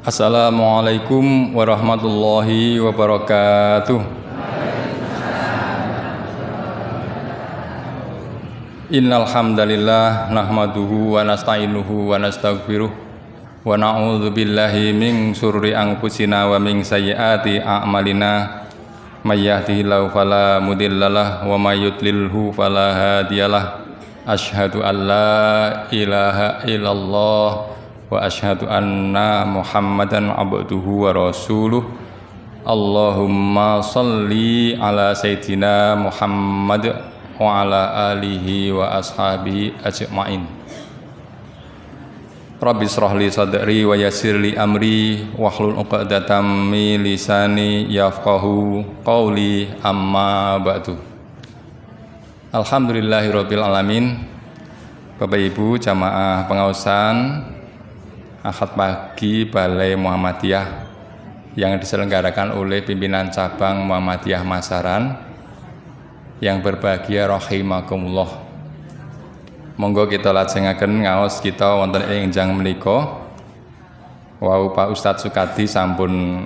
Assalamualaikum warahmatullahi wabarakatuh. Innal hamdalillah nahmaduhu wa nasta'inuhu wa nastaghfiruh wa na'udzu billahi min syururi anfusina wa min sayyiati a'malina. May yahdihillahu fala mudhillalah wa may yudlilhu fala hadiyalah. Asyhadu an la ilaha illallah wa asyhadu anna Muhammadan abduhu wa rasuluh. Allahumma salli ala sayyidina Muhammad wa ala alihi wa ashabihi ajma'in. Rabbi shrah li sadri wa yassir li amri wahlul 'uqdatam min lisani yafqahu qawli, amma ba'du. Alhamdulillahirabbil alamin. Bapak Ibu jamaah pengaosan Ahad pagi Balai Muhammadiyah yang diselenggarakan oleh pimpinan cabang Muhammadiyah Masaran yang berbahagia rahimakumullah. Monggo kita lajengaken ngaos kita wonten ing enjang menika. Wau Pak Ustadz Sukadi sampun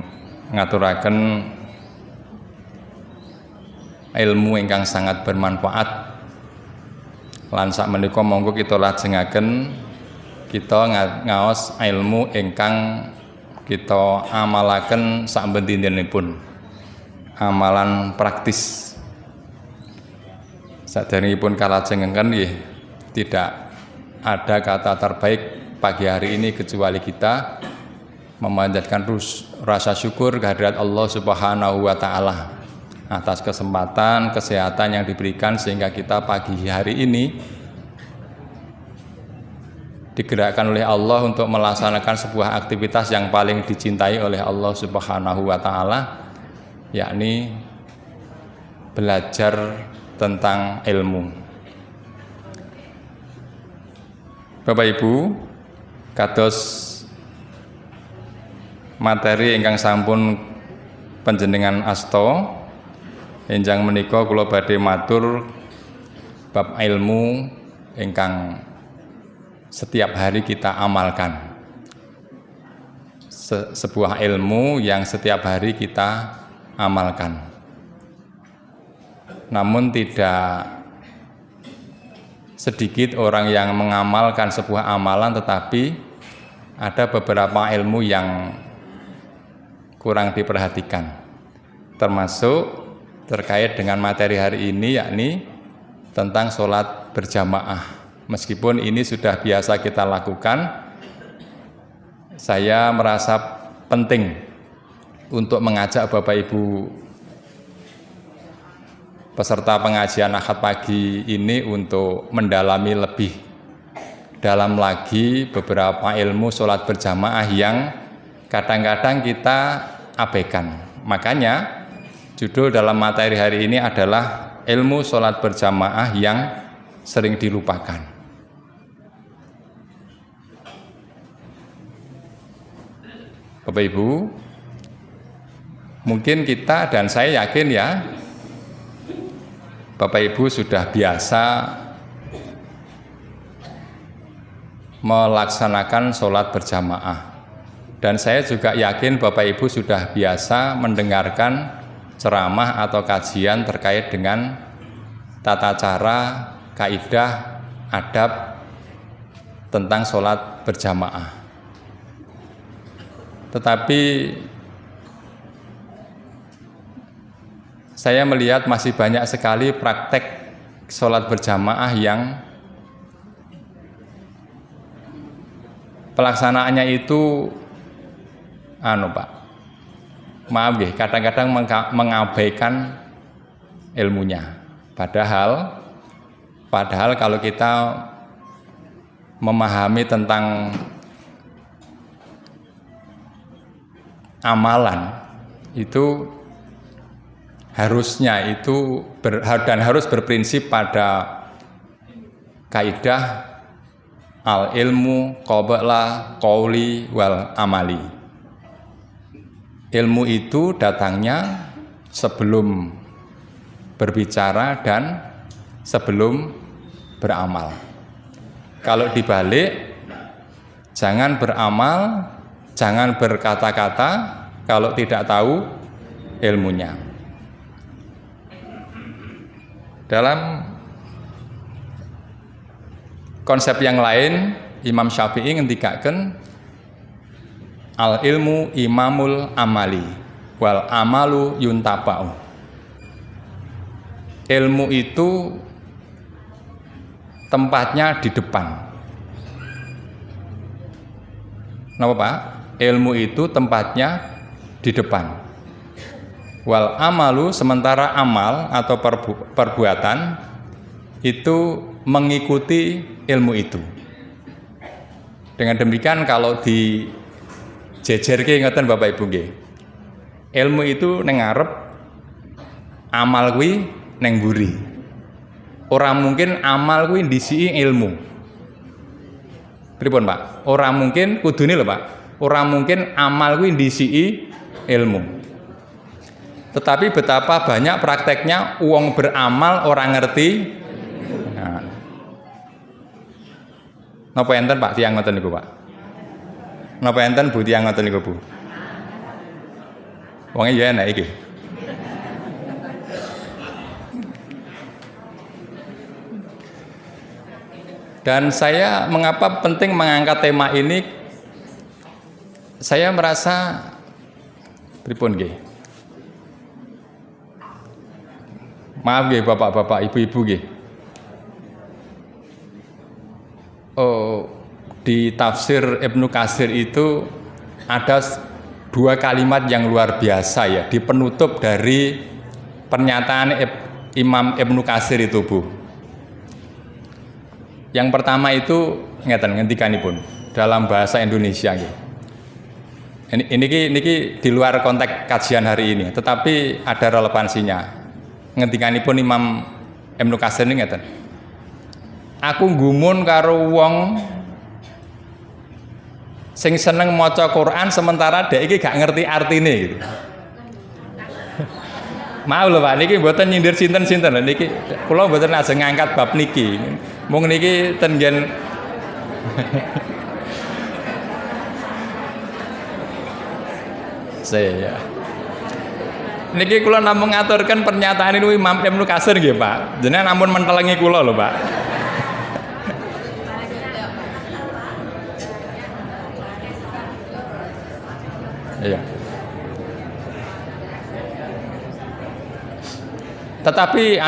ngaturaken ilmu ingkang sangat bermanfaat. Lan sak menika monggo kita lajengaken kita ngaos ilmu ingkang kita amalaken sakbentinipun, amalan praktis. Saderengipun kalajengaken nggih tidak ada kata terbaik pagi hari ini kecuali kita memanjatkan rasa syukur kehadirat Allah Subhanahu wa taala atas kesempatan kesehatan yang diberikan sehingga kita pagi hari ini digerakkan oleh Allah untuk melaksanakan sebuah aktivitas yang paling dicintai oleh Allah Subhanahu wa taala, yakni belajar tentang ilmu. Bapak Ibu, kados materi ingkang sampun panjenengan asta, enjang menika kula badhe matur bab ilmu ingkang setiap hari kita amalkan. Sebuah ilmu yang setiap hari kita amalkan. Namun tidak sedikit orang yang mengamalkan sebuah amalan, tetapi ada beberapa ilmu yang kurang diperhatikan. Termasuk terkait dengan materi hari ini, yakni tentang sholat berjamaah. Meskipun ini sudah biasa kita lakukan, saya merasa penting untuk mengajak Bapak Ibu peserta pengajian Ahad pagi ini untuk mendalami lebih dalam lagi beberapa ilmu sholat berjamaah yang kadang-kadang kita abaikan. Makanya judul dalam materi hari ini adalah ilmu sholat berjamaah yang sering dilupakan. Bapak Ibu, mungkin kita dan saya yakin ya, Bapak Ibu sudah biasa melaksanakan sholat berjamaah. Dan saya juga yakin Bapak Ibu sudah biasa mendengarkan ceramah atau kajian terkait dengan tata cara, kaidah, adab tentang sholat berjamaah. Tetapi saya melihat masih banyak sekali praktek sholat berjamaah yang pelaksanaannya itu Pak, maaf ya, kadang-kadang mengabaikan ilmunya. Padahal kalau kita memahami tentang amalan itu harusnya itu dan harus berprinsip pada kaidah al ilmu qabla qauli wal amali. Ilmu itu datangnya sebelum berbicara dan sebelum beramal. Kalau dibalik, jangan beramal jangan berkata-kata kalau tidak tahu ilmunya. Dalam konsep yang lain, Imam Syafi'i ngendikaken al ilmu imamul amali wal amalu yuntafa'u. Ilmu itu tempatnya di depan. Kenapa Pak? Ilmu itu tempatnya di depan. Wal amalu, sementara amal atau perbuatan itu mengikuti ilmu itu. Dengan demikian kalau di jejerke ngoten Bapak Ibu nggih. Ilmu itu ning ngarep, amal kuwi ning mburi. Ora mungkin amal kuwi ndisiki ilmu. Pripun Pak? Ora mungkin, kudune lho Pak. Ora mungkin amal kuwi ndisiki ilmu. Tetapi betapa banyak prakteknya wong beramal orang ngerti. Nah. Napa enten Pak tiyang ngoten niku Pak? Napa enten Bu tiyang ngoten niku Bu? Wonge ya enak iki. Dan saya mengapa penting mengangkat tema ini? Saya merasa pripun nggih? Maaf nggih Bapak-bapak, Ibu-ibu nggih. Oh, di tafsir Ibnu Katsir itu ada dua kalimat yang luar biasa ya di penutup dari pernyataan Imam Ibnu Katsir itu Bu. Yang pertama itu ngeten ngendikanipun dalam bahasa Indonesia nggih. Ini di luar konteks kajian hari ini, tetapi ada relevansinya. Ngendikanipun Imam Ibnu Katsir ini ngeten. Aku gumun karo wong sing seneng maca Quran sementara dhek iki gak ngerti artine gitu. Mau lho Pak, niki mboten nyindir sinten-sinten lho niki. Kula mboten ajeng ngangkat bab niki. Mung niki ten nggen saya. Niki kula namung ngaturken pernyataan ini Imam Ibnu Katsir nggih Pak. Jenengan ampun mentelengi kula lho Pak. Iya. Tetapi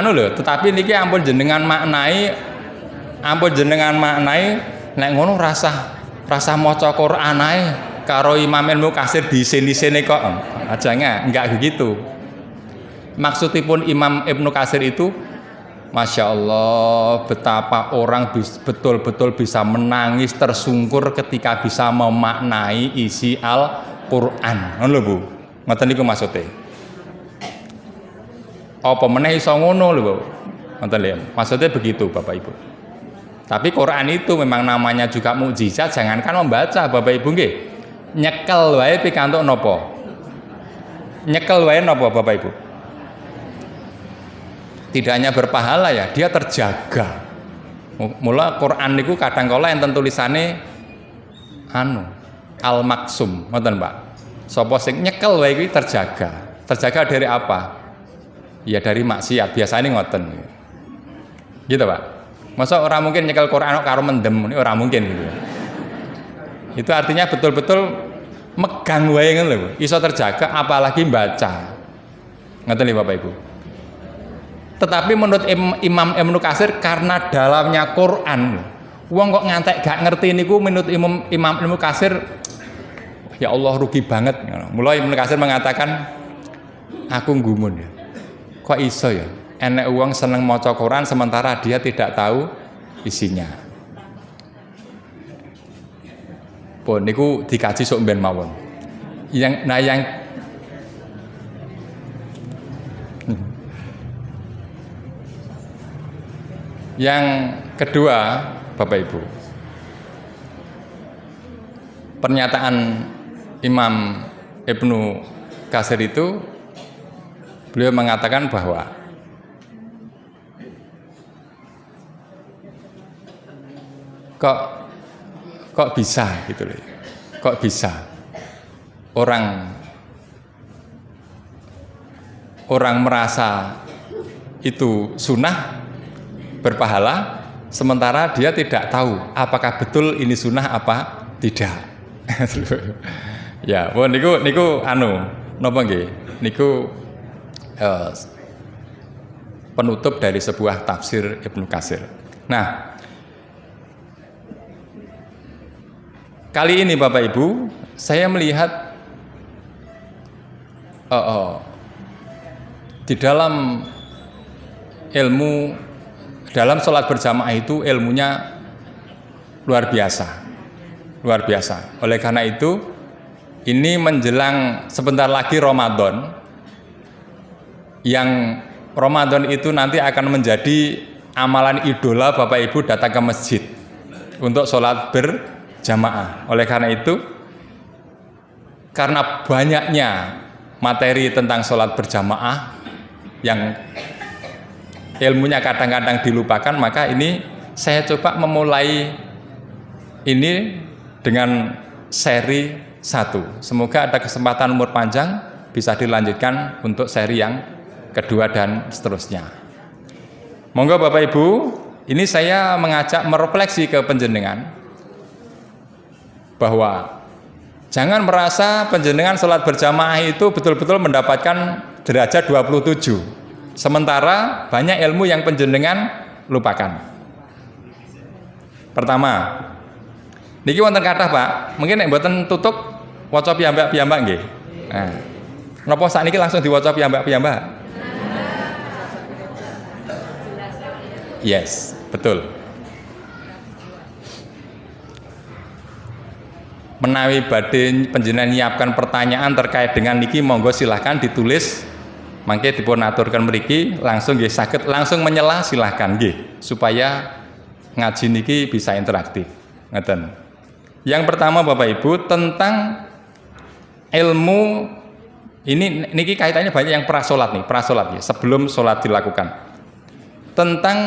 niki ampun jenengan maknai nek ngono rasa maca Quran ae karo Imam Ibnu Katsir disin-isine kok. Ajanya enggak begitu. Maksudipun Imam Ibnu Katsir itu Masya Allah, betapa orang betul-betul bisa menangis tersungkur ketika bisa memaknai isi Al-Quran. Ngono lho Bu, ngoten niku maksudnya. Apa meneh iso ngono lho Bu, ngoten lho. Maksudnya begitu Bapak Ibu. Tapi Quran itu memang namanya juga mukjizat, jangankan membaca Bapak Ibu nggih. Nyekel wae pikantuk napa? Nyekel wae napa Bapak Ibu? Tidak hanya berpahala ya, dia terjaga. Mula Quran niku kadang kala enten tulisane al-maksum, ngoten Pak. Sapa sing nyekel wae kuwi terjaga. Terjaga dari apa? Ya dari maksiat, biasanya ngoten. Gitu Pak. Masa orang mungkin nyekel Quran karo mendem, ini orang mungkin gitu. Itu artinya betul-betul megang wae ngono lho, iso terjaga apalagi baca. Ngoten lho Bapak Ibu. Tetapi menurut Imam Ibnu Katsir karena dalamnya Quran, wong kok ngantek gak ngerti niku menurut Imam Ibnu Katsir ya Allah rugi banget. Mulai Ibnu Katsir mengatakan aku gumun ya. Kok iso ya? Enek wong seneng maca Quran sementara dia tidak tahu isinya. Pun niku dikaji sok ben mawon. Yang kedua, Bapak Ibu, pernyataan Imam Ibnu Katsir itu beliau mengatakan bahwa kok bisa gitu loh, kok bisa orang merasa itu sunnah berpahala, sementara dia tidak tahu apakah betul ini sunnah apa tidak. Ya, pun niku napa nggih? Niku penutup dari sebuah tafsir Ibnu Katsir. Nah, kali ini Bapak Ibu, saya melihat di dalam ilmu, dalam sholat berjamaah itu ilmunya luar biasa. Oleh karena itu, ini menjelang sebentar lagi Ramadan, yang Ramadan itu nanti akan menjadi amalan idola Bapak Ibu datang ke masjid untuk sholat berjamaah. Oleh karena itu, karena banyaknya materi tentang sholat berjamaah yang ilmunya kadang-kadang dilupakan, maka ini saya coba memulai ini dengan seri 1. Semoga ada kesempatan umur panjang bisa dilanjutkan untuk seri yang kedua dan seterusnya. Monggo Bapak Ibu, ini saya mengajak merefleksi ke panjenengan bahwa jangan merasa panjenengan sholat berjamaah itu betul-betul mendapatkan derajat 27. Sementara banyak ilmu yang panjenengan lupakan. Pertama, niki wonten kathah Pak, mungkin nek mboten tutup waca piyambak-piyambak nggih. Nah, napa sakniki langsung diwaca piyambak-piyambak? Yes, betul. Menawi badhe panjenengan nyiapkan pertanyaan terkait dengan niki, monggo silahkan ditulis. Mangke dipun aturken mriki, langsung nggih saged langsung menyela, silahkan nggih, supaya ngaji niki bisa interaktif. Ngeten. Yang pertama Bapak Ibu, tentang ilmu ini niki kaitannya banyak yang prasolat nih, ya, sebelum sholat dilakukan. Tentang,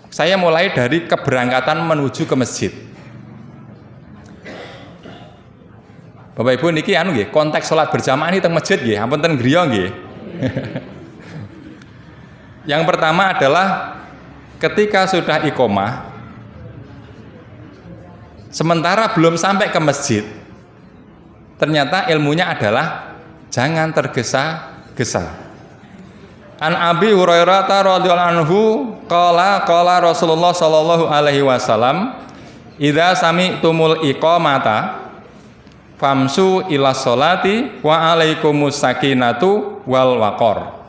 saya mulai dari keberangkatan menuju ke masjid. Bapak Ibu niki nggih, konteks sholat berjamaah ini teng masjid nggih, ampun ten griya nggih. Yang pertama adalah ketika sudah iqomah, sementara belum sampai ke masjid, ternyata ilmunya adalah jangan tergesa-gesa. An Abi Hurairah radhiyallahu anhu qala Rasulullah sallallahu alaihi wasallam, idza sami'tumul iqamata famsu ila sholati wa alaikumus sakinatu wal waqor.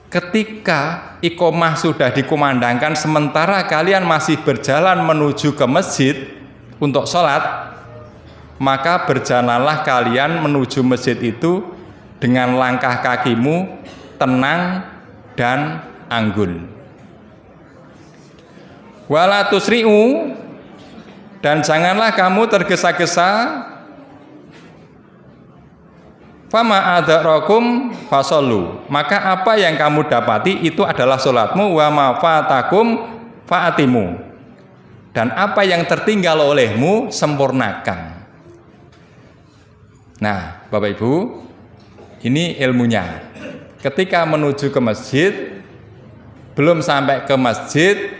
Ketika iqamah sudah dikumandangkan, sementara kalian masih berjalan menuju ke masjid untuk sholat, maka berjalanlah kalian menuju masjid itu dengan langkah kakimu tenang dan anggun. Wala tusri'u, dan janganlah kamu tergesa-gesa. Fama adzarakum fasallu, maka apa yang kamu dapati itu adalah sholatmu. Wa ma fatakum faatimu, dan apa yang tertinggal olehmu sempurnakan. Nah Bapak Ibu, ini ilmunya. Ketika menuju ke masjid, belum sampai ke masjid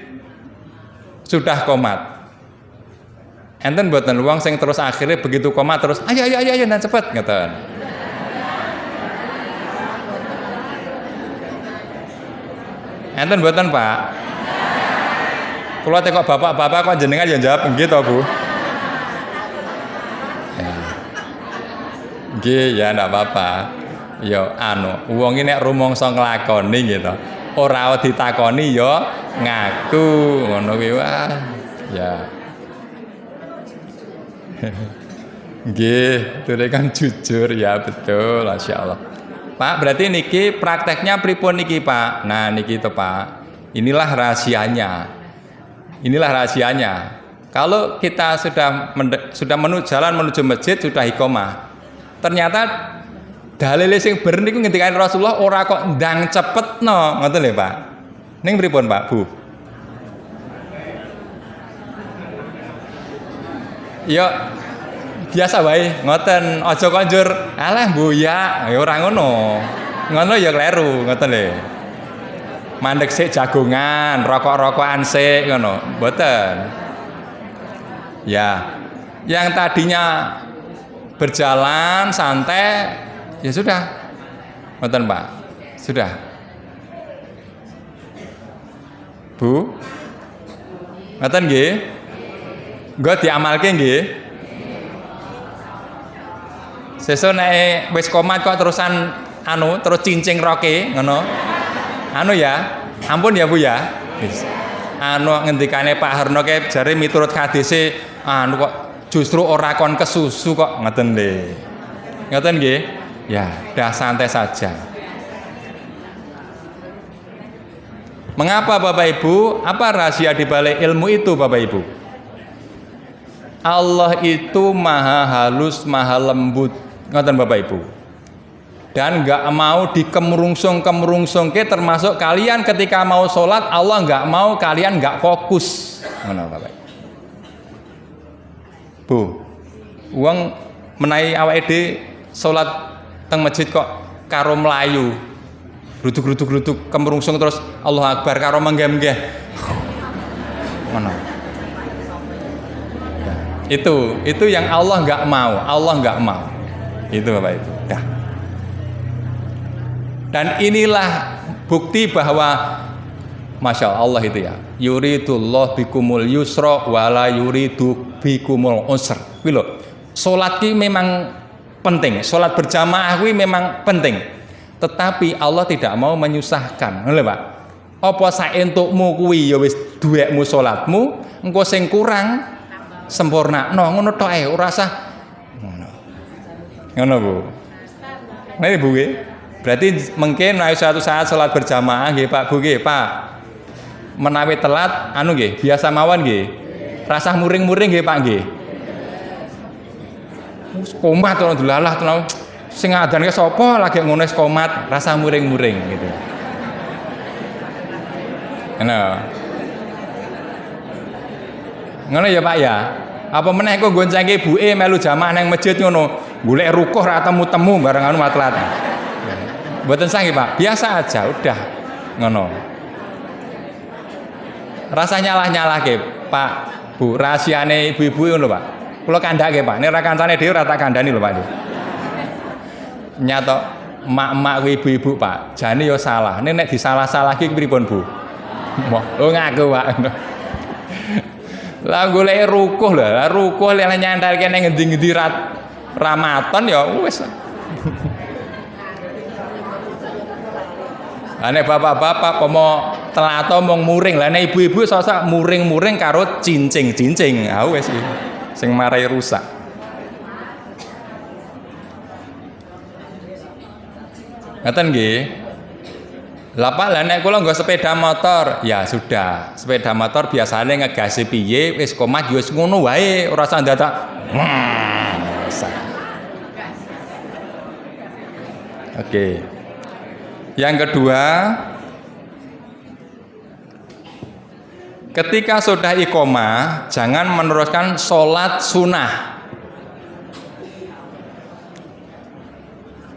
sudah qomat. Enten mboten wong sing terus akhirnya begitu qomat terus ayo dan cepet ngeten. Enten mboten Pak? Kula tekok bapak-bapak kok jenengan yang jawab nggih to Bu? Nggih ya ndak apa-apa. Ya wong iki nek rumangsa nglakoni gitu, ora ditakoni ya ngaku ngono kuwi wah. Ya. Nggih, itu kan jujur ya, betul, masyaallah. Pak, berarti niki prakteknya pripun niki Pak? Nah niki to Pak, inilah rahasianya. Kalau kita sudah jalan menuju masjid, sudah iqomah, ternyata dalile sing bener niku ngendikane Rasulullah ora kok ndang cepetno, ngoten lho Pak. Ning pripun Pak, Bu? Ya biasa wae ngoten, aja konjur alah mboyak ya ora ngono. Ngono ya kleru ngoten lho. Mandek sik jagongan, rokok-rokokan sik ngono, mboten. Ya, yang tadinya berjalan santai ya sudah. Ngoten Pak. Sudah. Bu. Ngoten nggih? Nggo diamalke nggih. Sesuk nek wis komat kok terusan terus cincing roke ngono. Ya. Ampun ya Bu ya. Wis. Ngendikane Pak Harno ke jare miturut hadise kok justru ora kon kesusu kok ngoten lho. Ngoten nggih? Ya, dah santai saja. Mengapa Bapak Ibu? Apa rahasia di balik ilmu itu Bapak Ibu? Allah itu maha halus, maha lembut. Ngoten Bapak Ibu. Dan nggak mau dikemerungsung ke, termasuk kalian ketika mau sholat Allah nggak mau kalian nggak fokus. Ngono Bapak. Bu, uang menaik awake dhewe sholat teng masjid kok karo melayu, ruduk kemerungsung terus Allah Akbar karo menggem-gem. Ngono. Ya, itu yang Allah nggak mau. Itu Bapak Ibu. Ya. Dan inilah bukti bahwa Masya Allah itu ya, yuridullah bikumul yusra wala yuridu bikumul usra. Kuwi lho, salat ki memang penting, salat berjamaah kuwi memang penting. Tetapi Allah tidak mau menyusahkan. Ngono lho, Pak. Apa saentukmu kuwi ya wis duwekmu salatmu, engko sing kurang sempurnakno ngono tok ae, ora usah ngono. Ngono, Bu. Nek Bu nggih. Berarti mungkin suatu saat sholat berjamaah nggih Pak Bu nggih Pak. Menawi telat nggih biasa mawon nggih. Rasah muring-muring nggih Pak nggih. Wis komat to delalah to sing ngadanke sapa lagi ngono wis komat, rasah muring-muring gitu. Ngono ya Pak ya. Apa meneh kok goncengke ibuke melu jamaah nang masjid ngono, golek rukuh ra temu-temu bareng anu matlat. Mboten sah nggih Pak, biasa aja udah ngono. Rasa nyalah-nyalahke Pak Bu, rahasiane ibu-ibu ngono Pak. Kula kandhake Pak, nek ra kancane dhewe ora tak kandhani lho Pak. Nyato emak-emak kuwi ibu-ibu Pak, jane ya salah. Nek disalah-salahke pripun Bu? Oh ngaku Pak. Lah golek rukuh lho, rukuh lek nyantelke ning ngendi-ngendi ramaton ya wis. Nek bapak-bapak pomo telato mung muring, lah nek ibu-ibu sosok muring-muring karo cincing-cincing. Ha wis iki sing marai rusak. Ngaten nggih. Lah Pak, lah nek kula nggo sepeda motor, ya sudah. Sepeda motor biasane ngegasi piye wis komat ya wis ngono wae, ora usah dadak. Oke. Yang kedua, ketika sudah iqomah, jangan meneruskan sholat sunnah.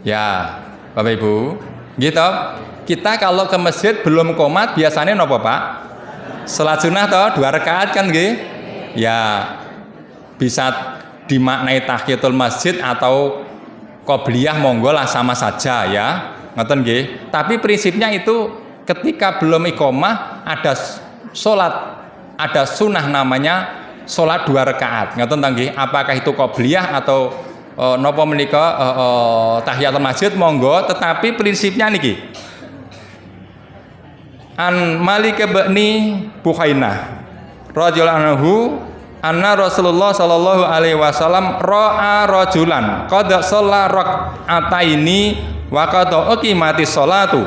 Ya, Bapak Ibu, gitu. Kita kalau ke masjid belum qomat biasanya nopo Pak? Sholat sunnah toh 2 rakaat kan nggih? Ya, bisa dimaknai tahiyatul masjid atau qobliyah monggo lah sama saja ya. Ngoten nggih. Tapi prinsipnya itu ketika belum iqomah ada sholat, ada sunnah namanya sholat 2 rakaat. Ngoten ta nggih. Apakah itu qobliyah atau napa menika tahiyatul masjid monggo, tetapi prinsipnya niki. An Malik bin Buhainah radhiyallahu anhu anna Rasulullah sallallahu alaihi wasallam ra'a rajulan qad shalla rak'ataini wa qad uqimati sholatu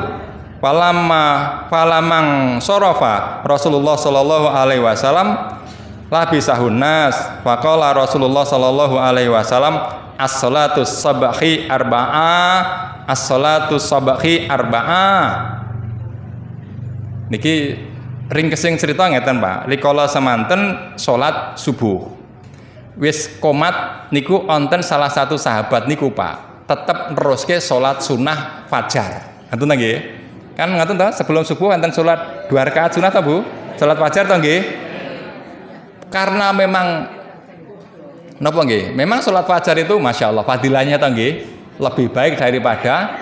falamang sarafa Rasulullah sallallahu alaihi wasallam labisahun nas faqala Rasulullah sallallahu alaihi wasallam as-salatu sabhi arba'ah as-salatu sabhi arba'ah. Niki ringkesing cerita ngeten Pak, likala semanten salat subuh. wis komat niku onten salah satu sahabat niku Pak, tetep neruske salat sunah fajar. Ngoten nggih? Kan ngoten to, sebelum subuh wonten salat 2 rakaat sunah to Bu? Salat fajar to nggih? Karena memang napa nggih? Memang salat fajar itu Masya Allah fadilahnya to nggih lebih baik daripada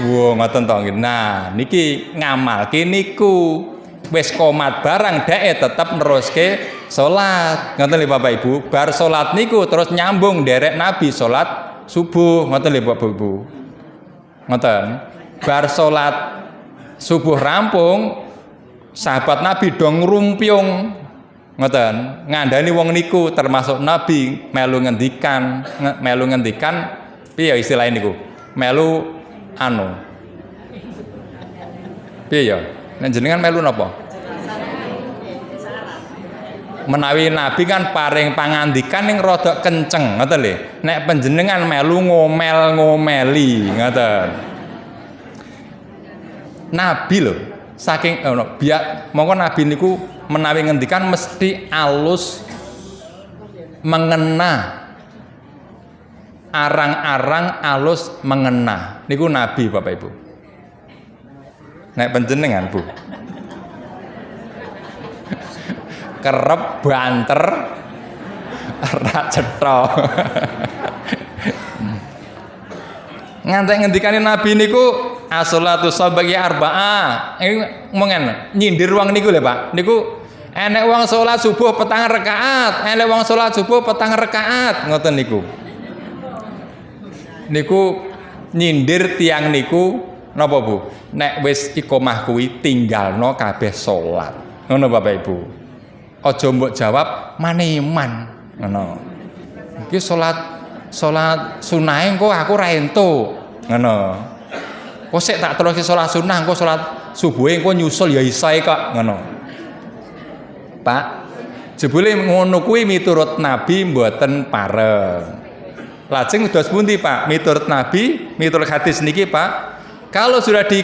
ngoten to nggih. Nah, niki ngamalke niku wis komat barang dhek tetep neruske salat. Ngoten lho Bapak Ibu. Bar salat niku terus nyambung derek Nabi salat subuh. Ngoten lho Bapak Ibu. Ngoten. Bar salat subuh rampung sahabat Nabi dong ngrumpyung. Ngoten, ngandani wong niku termasuk Nabi melu ngendikan piye istilah niku? Melu anu. Piye ya? Nek jenengan melu napa? Menawi Nabi kan paring pangandikan ning rada kenceng, ngoten lho. Nek panjenengan melu ngomel-ngomeli, ngoten. Nabi lho, saking biar mongko Nabi niku menawi ngendikan mesti alus mengena arang-arang alus mengena niku Nabi Bapak Ibu. Nek panjenengan Bu kerep banter ra cetha. Ngantek ngendikane Nabi niku as-sholatu sabaqi arba'ah. Ngomongan nyindir wong niku lho Pak. Niku enek wong salat subuh 4 rakaat, enek wong salat subuh 4 rakaat, ngoten niku. Niku nyindir tiang niku napa Bu? Nek wis iqomah kuwi tinggalno kabeh salat. Ngono Bapak Ibu. Aja mbok jawab maneman, ngono. Iki salat sunah engko aku ra entuk, ngono. Kok sik tak teruske salat sunah engko salat subuh engko nyusul ya isae kok, ngono. Pak, jebule ngono kuwi miturut Nabi mboten pareng. Lajeng dos pundi Pak? Miturut Nabi, miturut hadis niki Pak, kalau sudah di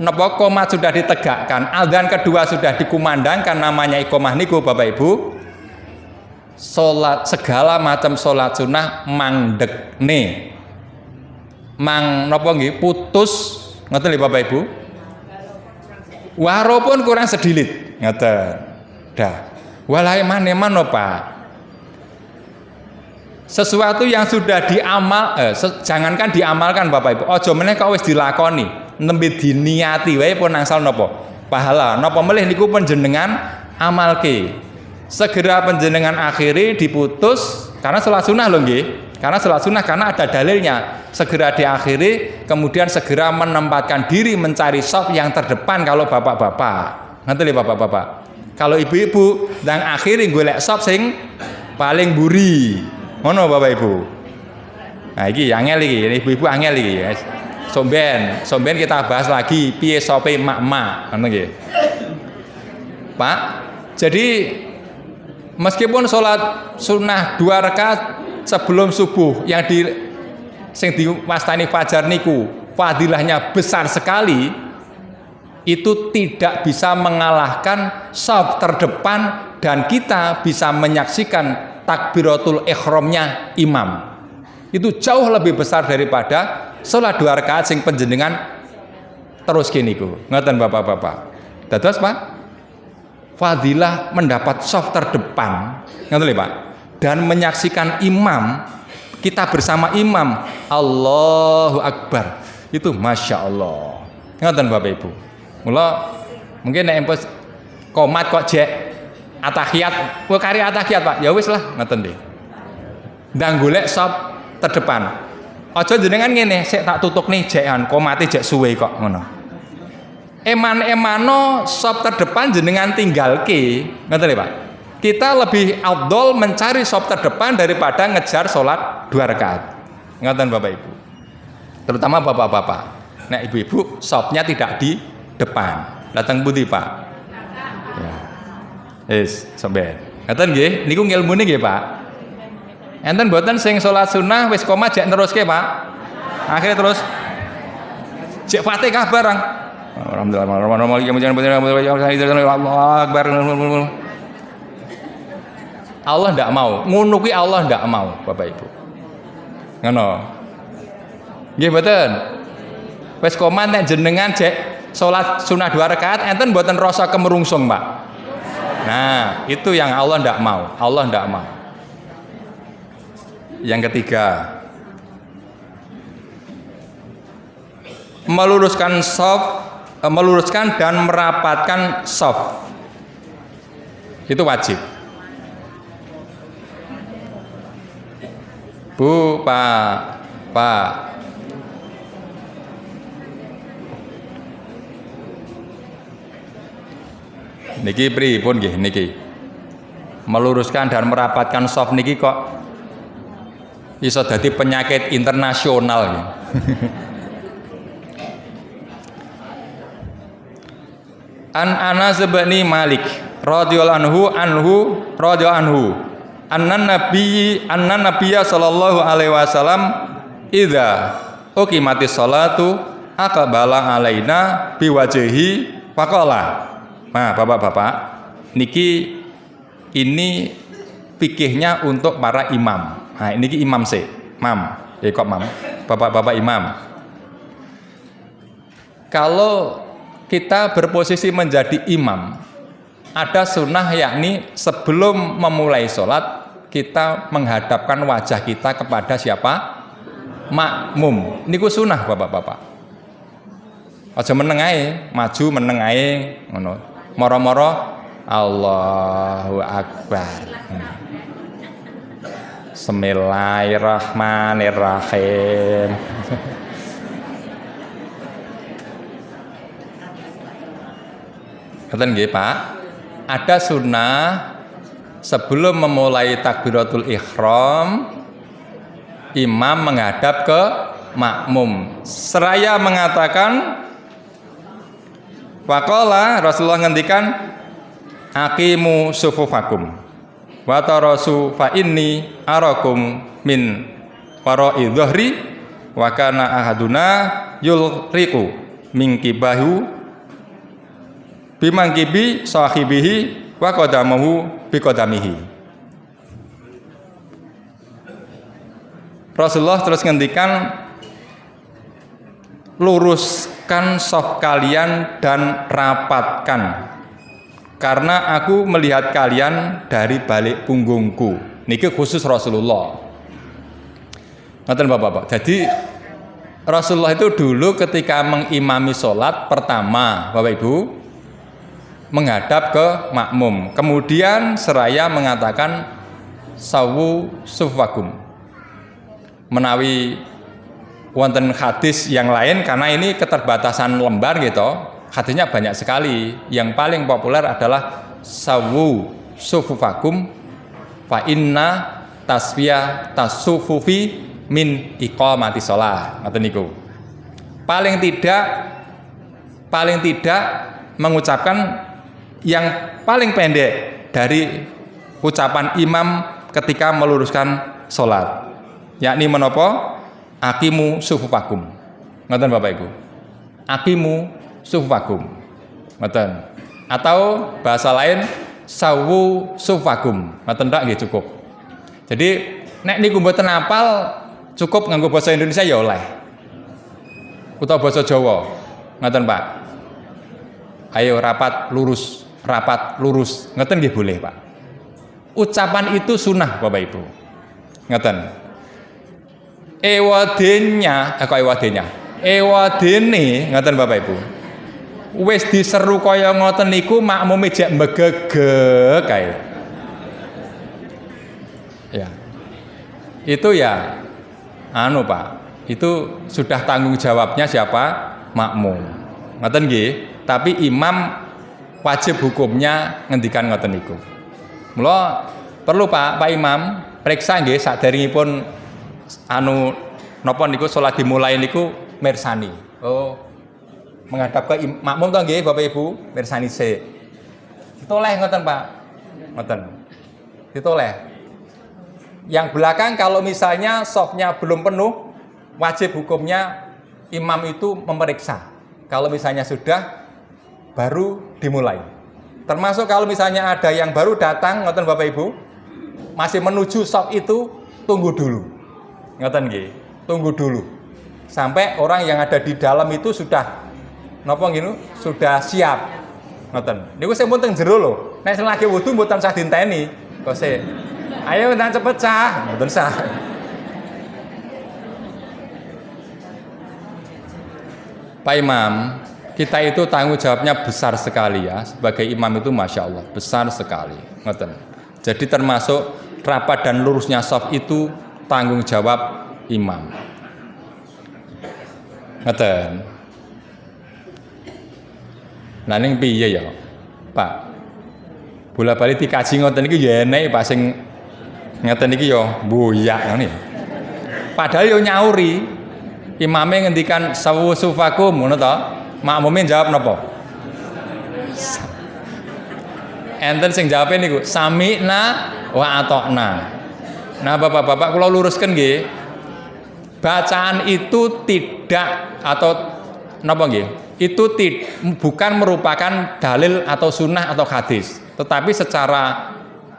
napa qomat sudah ditegakkan, adzan kedua sudah dikumandangkan namanya iqomah niku Bapak Ibu, salat segala macam salat sunah mangdekne. Mang napa nggih putus, ngoten lho Bapak Ibu. Walaupun kurang sedilit, ngoten. Dah. Walai maneman Pak. Sesuatu yang sudah jangankan diamalkan Bapak Ibu, aja meneh kok wis dilakoni, nembe diniati wae pun angsal napa? Pahala. Napa melih niku panjenengan amalke. Segera panjenengan akhiri diputus karena salat sunah lho nggih. Karena salat sunah karena ada dalilnya. Segera diakhiri, kemudian segera menempatkan diri mencari saf yang terdepan kalau bapak-bapak. Ngerti lho bapak-bapak. Kalau ibu-ibu ndang akhiri golek saf sing paling mburi. Ngono Bapak Ibu. Nah iki angel iki, ibu-ibu angel iki. Somben kita bahas lagi piye sope mak-mak, ngono nggih. Pak, jadi meskipun sholat sunnah 2 rakaat sebelum subuh yang sing diwastani fajar niku fadilahnya besar sekali, itu tidak bisa mengalahkan shaf terdepan dan kita bisa menyaksikan takbiratul ihramnya imam. Itu jauh lebih besar daripada salat 2 rakaat sing panjenengan terus niku. Ngoten Bapak-bapak. Dados Pak, fadilah mendapat shaf terdepan, ngoten lho Pak. Dan menyaksikan imam, kita bersama imam, Allahu Akbar. Itu Masya Allah. Ngoten Bapak Ibu. Mula mungkin nek empos komat kok jek atahiyat, kok kari atahiyat Pak, ya wis lah ngoten nggih. Ndang golek shaf terdepan. Aja jenengan ngene, sik tak tutuk nih jekan, komate jek suwe kok ngono. Eman-emano shaf terdepan jenengan tinggalke, ngoten lho Pak. Kita lebih afdol mencari shaf terdepan daripada ngejar salat 2 rakaat. Ngoten Bapak Ibu. Terutama bapak-bapak. Nek ibu-ibu shafnya tidak di depan. Datang pundi Pak? Ya. Wis, sampeyan. Ngoten nggih, niku ngilmune nggih, Pak. Enten mboten sing salat sunah wis koma jek neruske, Pak. Akhirnya terus jek Fatihah barang. Alhamdulillah, Allah Akbar. Allah ndak mau. Ngono kuwi Allah ndak mau, Bapak Ibu. Ngono. Nggih mboten. Wis koman nek jenengan jek salat sunah 2 rakaat enten mboten rasa kemerungsung, Pak. Nah, itu yang Allah ndak mau. Allah ndak mau. Yang ketiga, meluruskan dan merapatkan shaf. Itu wajib. Bu, Pak. Niki pripun nggih niki? Meluruskan dan merapatkan shaf niki kok iso dadi penyakit internasional ya. An Anas bin Malik radhiyallahu anhu anna nabiyya sallallahu alaihi wasallam idza uqimatis salatu aqbala alaina biwajhi faqala. Nah, Bapak-bapak, niki ini fikihnya untuk para imam. Nah, ini imam sih, mam, kok mam, bapak-bapak imam. Kalau kita berposisi menjadi imam, ada sunnah yakni sebelum memulai sholat kita menghadapkan wajah kita kepada siapa? Makmum. Niku sunnah bapak-bapak. Aja meneng ae, maju meneng ae, ngono. Moro-moro Allahu Akbar. Bismillahirrahmanirrahim. Kata nggih Pak, ada sunnah sebelum memulai takbiratul ihram, imam menghadap ke makmum. Seraya mengatakan, waqala Rasulullah ngendikan, aqimu sufufakum wa tarasu fa inni arakum min wara'i dhahri wa kana ahaduna yulriqu min kibahu bimangkibi sahibihi wa qadamahu biqadamihi. Rasulullah terus ngendikan, luruskan shaf kalian dan rapatkan, karena aku melihat kalian dari balik punggungku. Niki khusus Rasulullah. Ngoten Bapak-bapak. Jadi Rasulullah itu dulu ketika mengimami sholat pertama, Bapak Ibu, menghadap ke makmum. Kemudian seraya mengatakan sawu sufakum. Menawi wonten hadis yang lain, karena ini keterbatasan lembar gitu. Hadisnya banyak sekali. Yang paling populer adalah sawu sufufakum fa inna tasfiyah tasufufi min iqamati shalah. Ngoten niku. Paling tidak mengucapkan yang paling pendek dari ucapan imam ketika meluruskan salat. Yakni menapa? Aqimu sufufakum. Ngoten Bapak Ibu. Aqimu sufakum, ngoten. Atau bahasa lain sawu sufakum, ngoten tak nggih cukup. Jadi nek niku mboten apal, cukup nganggo bahasa Indonesia ya oleh. Utawa bahasa Jawa, ngoten Pak. Ayo rapat lurus, ngoten nggih boleh Pak. Ucapan itu sunnah Bapak Ibu, ngoten. Ewadene, ngoten Bapak Ibu. Wis diseru kaya ngoten niku makmume jek mbegegek kae. Ya. Itu ya anu Pak, itu sudah tanggung jawabnya siapa? Makmum. Ngoten nggih, tapi imam wajib hukumnya ngendikan ngoten niku. Mula perlu Pak Imam periksa nggih saderengipun anu napa niku salat dimulai niku mirsani. Oh, menghadap ke makmum to nggih Bapak Ibu, mirsani sik. Ditoleh ngoten Pak. Ngoten. Ditoleh. Yang belakang kalau misalnya shafnya belum penuh, wajib hukumnya imam itu memeriksa. Kalau misalnya sudah, baru dimulai. Termasuk kalau misalnya ada yang baru datang, ngoten Bapak Ibu, masih menuju shop itu tunggu dulu. Ngoten nggih. Tunggu dulu. Sampai orang yang ada di dalam itu sudah napa ngene? Sudah siap. Ngoten. Niku sing pun teng jero lho. Nek sing lagi wudu mboten sah dinteni. Kok sik. Ayo nang cepet sah. Mboten sah. Pak Imam, kita itu tanggung jawabnya besar sekali ya. Sebagai imam itu Masya Allah, besar sekali. Ngoten. Jadi termasuk rapat dan lurusnya shaf itu tanggung jawab imam. Ngoten. Nah ning piye ya, Pak? Bola-bali dikaji ngoten iki ya enek Pak sing ngeten iki ya boyak ngene. Padahal yo nyauri. Imame ngendikan sawu sufakum ngono to. Makmumin jawab napa? Enten sing jawabe niku sami'na wa ata'na. Nah, Bapak-bapak kula lurusken nggih. Bacaan itu tidak atau napa nggih? Itu bukan merupakan dalil atau sunnah atau hadis, tetapi secara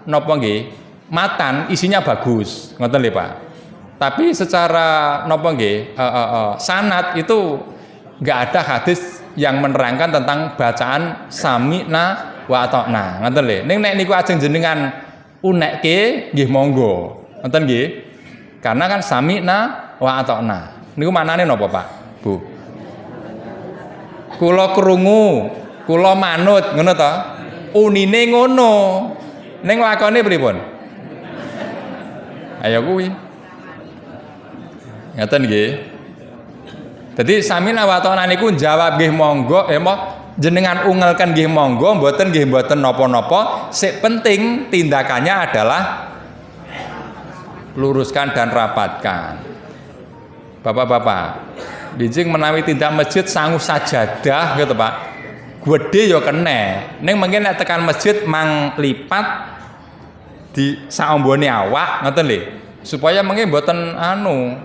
napa nggih? Matan isinya bagus. Ngoten lho, Pak. Tapi secara napa nggih? Sanad itu enggak ada hadis yang menerangkan tentang bacaan sami'na wa ata'na. Ngoten lho. Ning nek niku ajeng jenengan unekke nggih monggo. Ngoten nggih. Karena kan sami'na wa ata'na. Niku maknane napa, Pak? Bu. Kula krungu, kula manut, ngono to? Unine ngono. Ning lakone pripun? Ayo kuwi. Ngaten nggih. Dadi sami'na wa ata'na niku jawab nggih monggo, jenengan ungelkan nggih monggo, mboten nggih mboten napa-napa. Sing penting tindakannya adalah luruskan dan rapatkan. Bapak-bapak, dijing menawi tindak masjid sangu sajadah gitu Pak. Gede ya kena. Ning mungkin nek tekan masjid mang lipat di saombone awak ngoten lho. Supaya mungkin mboten anu.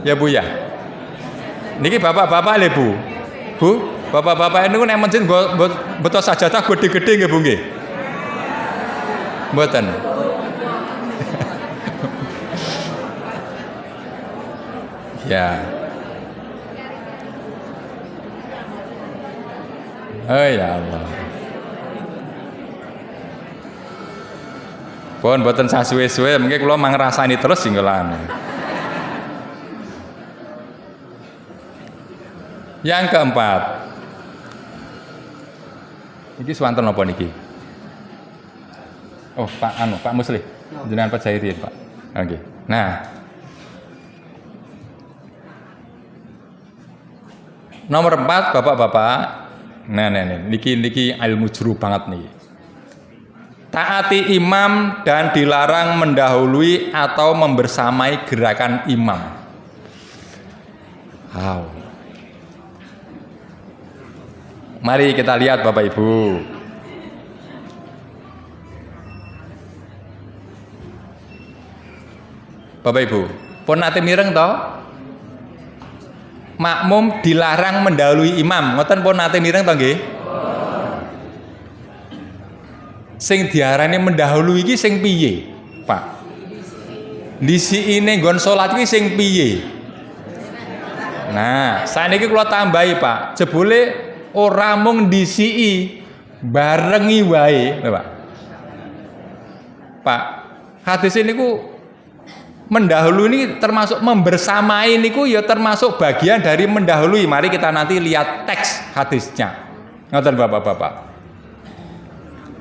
Ya Bu ya. Niki bapak-bapak lho Bu. Bu, bapak-bapak niku nek masjid beto sajadah gede-gede nggih Bu nggih. Mboten. Ya. Oh ya Allah. Pun mboten sasuwe-suwe mengke kula mangrasani terus singgolan. Yang keempat. Iki swanten napa niki? Oh, Pak Muslih. Jenengan Pak Zairin, Pak. Oke. Nah, nomor 4 Bapak-bapak. Nah, niki ilmu juru banget nih. Taati imam dan dilarang mendahului atau membersamai gerakan imam. Wow. Mari kita lihat Bapak Ibu. Bapak Ibu, pun nate mireng toh? Makmum dilarang mendahului imam, ngoten pun nate mireng toh nggih? Sing diarani mendahului iki sing piye, Pak? Disiine nggon salat iki sing piye? Nah, saniki kula tambahi, Pak. Jebule ora mung disiki, barengi wae, Pak. Pak, hadis ini ku mendahului ini termasuk membersamai niku ya termasuk bagian dari mendahului. Mari kita nanti lihat teks hadisnya. Ngoten Bapak-bapak.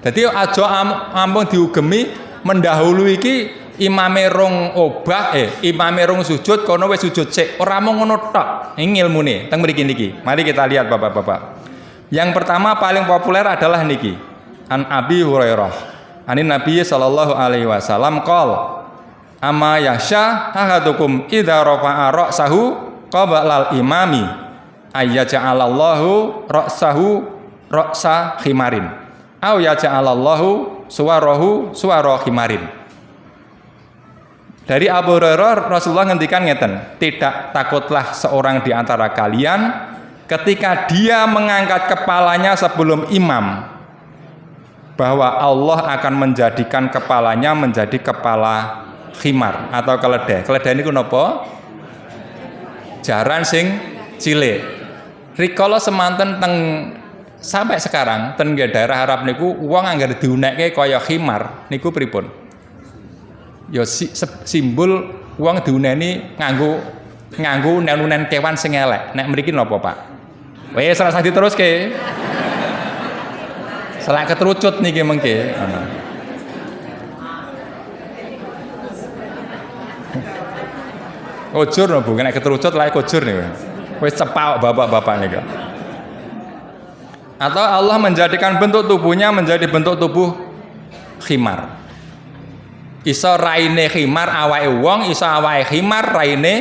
Jadi aja ampun diugemi mendahului iki imame rong obah imame rong sujud kono wis sujud sik. Ora mung ngono tok. Ini ilmune teng mriki niki. Mari kita lihat Bapak-bapak. Yang pertama paling populer adalah niki. An Abi Hurairah. Anin Nabi sallallahu alaihi wasallam qol amma yasha ahadukum idza rafa'a ra'sahu qabla al-imami ayyaja'alallahu ra'sahu ra'sa khimarin aw yaja'alallahu suwarahu suwara khimarin. Dari Abu Hurairah Rasulullah ngendikan ngeten, tidak takutlah seorang di antara kalian ketika dia mengangkat kepalanya sebelum imam bahwa Allah akan menjadikan kepalanya menjadi kepala khimar atau keledai. Keledai niku napa? Jaran sing cilik. Rikala semanten teng sampai sekarang ten daerah Arab niku wong anggar diunekke kaya khimar niku pripun? Ya simbol wong diuneni nganggo nenunen kewan sing elek. Nek mriki napa, Pak? Wis ora usah diteruske. Selak keterucut niki mengke. Kujur no Bu, nek keterucut lae kujur niku. Wis cepak bapak-bapak niku. Atau Allah menjadikan bentuk tubuhnya menjadi bentuk tubuh khimar. Iso raine khimar awake wong, iso awake khimar raine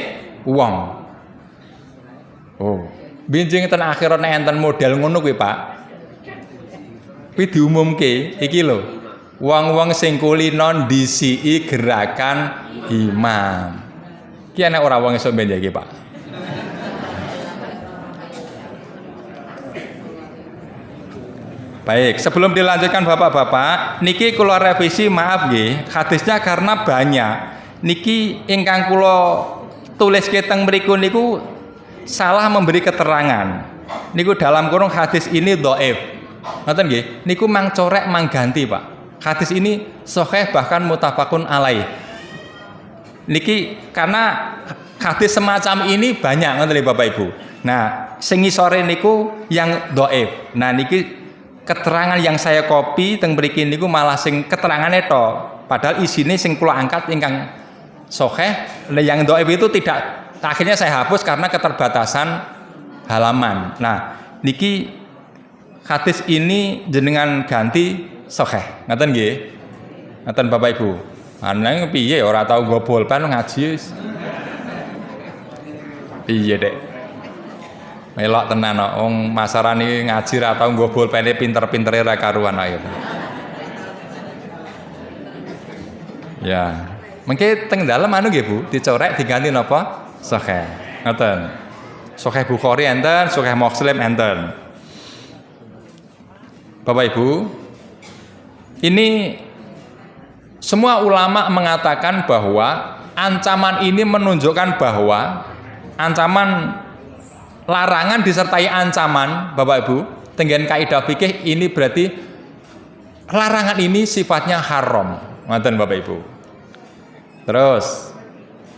wong. Oh, benjing ten akhirat nek enten model ngono kuwi, Pak. Kuwi diumumke iki lho. Wong-wong sing kulino disiki gerakan imam. Ki ana ora wong iso benjake, Pak. Baik, sebelum dilanjutkan Bapak-bapak, niki kula revisi maaf nggih, hadisnya karena banyak. Niki ingkang kula tulis teng mriku niku salah memberi keterangan. Niku dalam kurung hadis ini dhaif. Ngoten nggih, niku mang corek mang ganti, Pak. Hadis ini sahih bahkan muttafaqun alaih. Niki karena hadis semacam ini banyak ngoten Bapak Ibu. Nah, sing ngisore niku yang dhaif. Nah, niki keterangan yang saya copy teng mriki niku malah sing keterangane to, padahal isine sing kula angkat ingkang sahih. Yang dhaif itu tidak, akhirnya saya hapus karena keterbatasan halaman. Nah, niki hadis ini jenengan ganti sahih. Ngoten nggih? Ngoten Bapak Ibu. Ana piye ora tau nggo bolpen ngaji. Piye, Dek? Melok tenan kok wong masarane ngaji ra tau nggo bolpene pinter-pintere ra karuan ayo. Ya. Mengke teng dalem anu nggih Bu, dicorek diganti napa? Sahih. Ngoten. Sahih Bukhari enten, Sahih Muslim enten. Bapak Ibu, ini semua ulama mengatakan bahwa ancaman ini menunjukkan bahwa ancaman larangan disertai ancaman, Bapak Ibu, tenggen kaidah fikih ini berarti larangan ini sifatnya haram. Ngoten Bapak Ibu. Terus